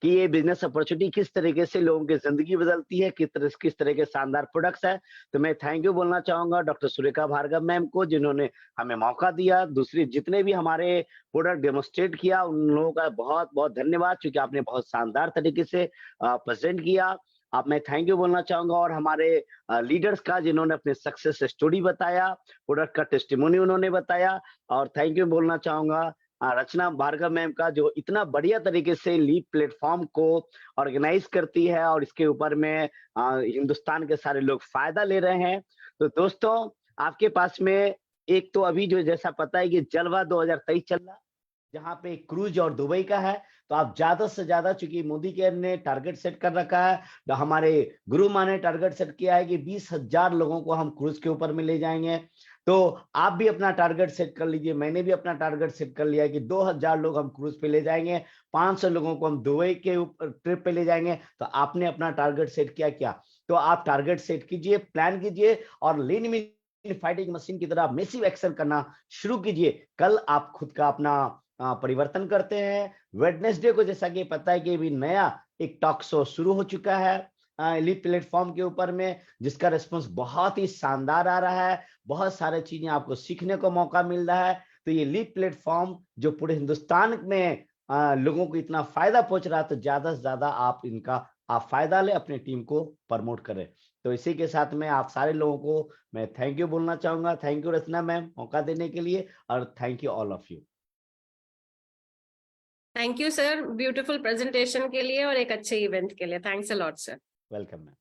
कि ये बिजनेस अपॉर्चुनिटी किस तरीके से लोगों की जिंदगी बदलती है, किस तरह के शानदार प्रोडक्ट्स है। तो मैं थैंक यू बोलना चाहूंगा डॉक्टर सुरेखा भार्गव मैम को, जिन्होंने हमें मौका दिया। दूसरी जितने भी हमारे प्रोडक्ट डेमोस्ट्रेट किया उन लोगों का बहुत बहुत धन्यवाद, क्योंकि आपने बहुत शानदार तरीके से प्रेजेंट किया। आप मैं थैंक यू बोलना चाहूंगा और हमारे लीडर्स का, जिन्होंने अपने सक्सेस स्टोरी बताया, प्रोडक्ट का टेस्टिमोनी उन्होंने बताया। और थैंक यू बोलना चाहूंगा रचना भार्गव मैम का, जो इतना बढ़िया तरीके से लीप प्लेटफॉर्म को ऑर्गेनाइज करती है और इसके ऊपर में हिंदुस्तान के सारे लोग फायदा ले रहे हैं। तो दोस्तों आपके पास में एक तो अभी जो जैसा पता है कि जलवा 2023 चल रहा, जहाँ पे क्रूज और दुबई का है। तो आप ज्यादा से ज्यादा, चूंकि मोदी केयर ने टारगेट सेट कर रखा है, तो हमारे गुरु माँ ने टारगेट सेट किया है कि 20,000 लोगों को हम क्रूज के ऊपर में ले जाएंगे। तो आप भी अपना टारगेट सेट कर लीजिए, मैंने भी अपना टारगेट सेट कर लिया है कि 2,000 लोग हम क्रूज पे ले जाएंगे, 500 लोगों को हम दुबई के ऊपर ट्रिप पे ले जाएंगे। तो आपने अपना टारगेट सेट किया क्या? तो आप टारगेट सेट कीजिए, प्लान कीजिए और लीन मीन फाइटिंग मशीन की तरह मैसिव एक्शन करना शुरू कीजिए। कल आप खुद का अपना परिवर्तन करते हैं। वेडनेसडे को जैसा कि पता है कि अभी नया एक टॉक शो शुरू हो चुका है लीप प्लेटफॉर्म के ऊपर में, जिसका रिस्पांस बहुत ही शानदार आ रहा है। बहुत सारे चीजें आपको सीखने को मौका मिल रहा है। तो ये लीप प्लेटफॉर्म जो पूरे हिंदुस्तान में लोगों को इतना फायदा पहुंच रहा है, तो ज्यादा से ज्यादा आप इनका फायदा ले, अपनी टीम को प्रमोट करें। तो इसी के साथ में आप सारे लोगों को मैं थैंक यू बोलना चाहूंगा। थैंक यू रचना मैम मौका देने के लिए, और thank you all of you. Thank you sir beautiful presentation के लिए और एक अच्छे इवेंट के लिए। Thanks a lot sir. Welcome ma'am.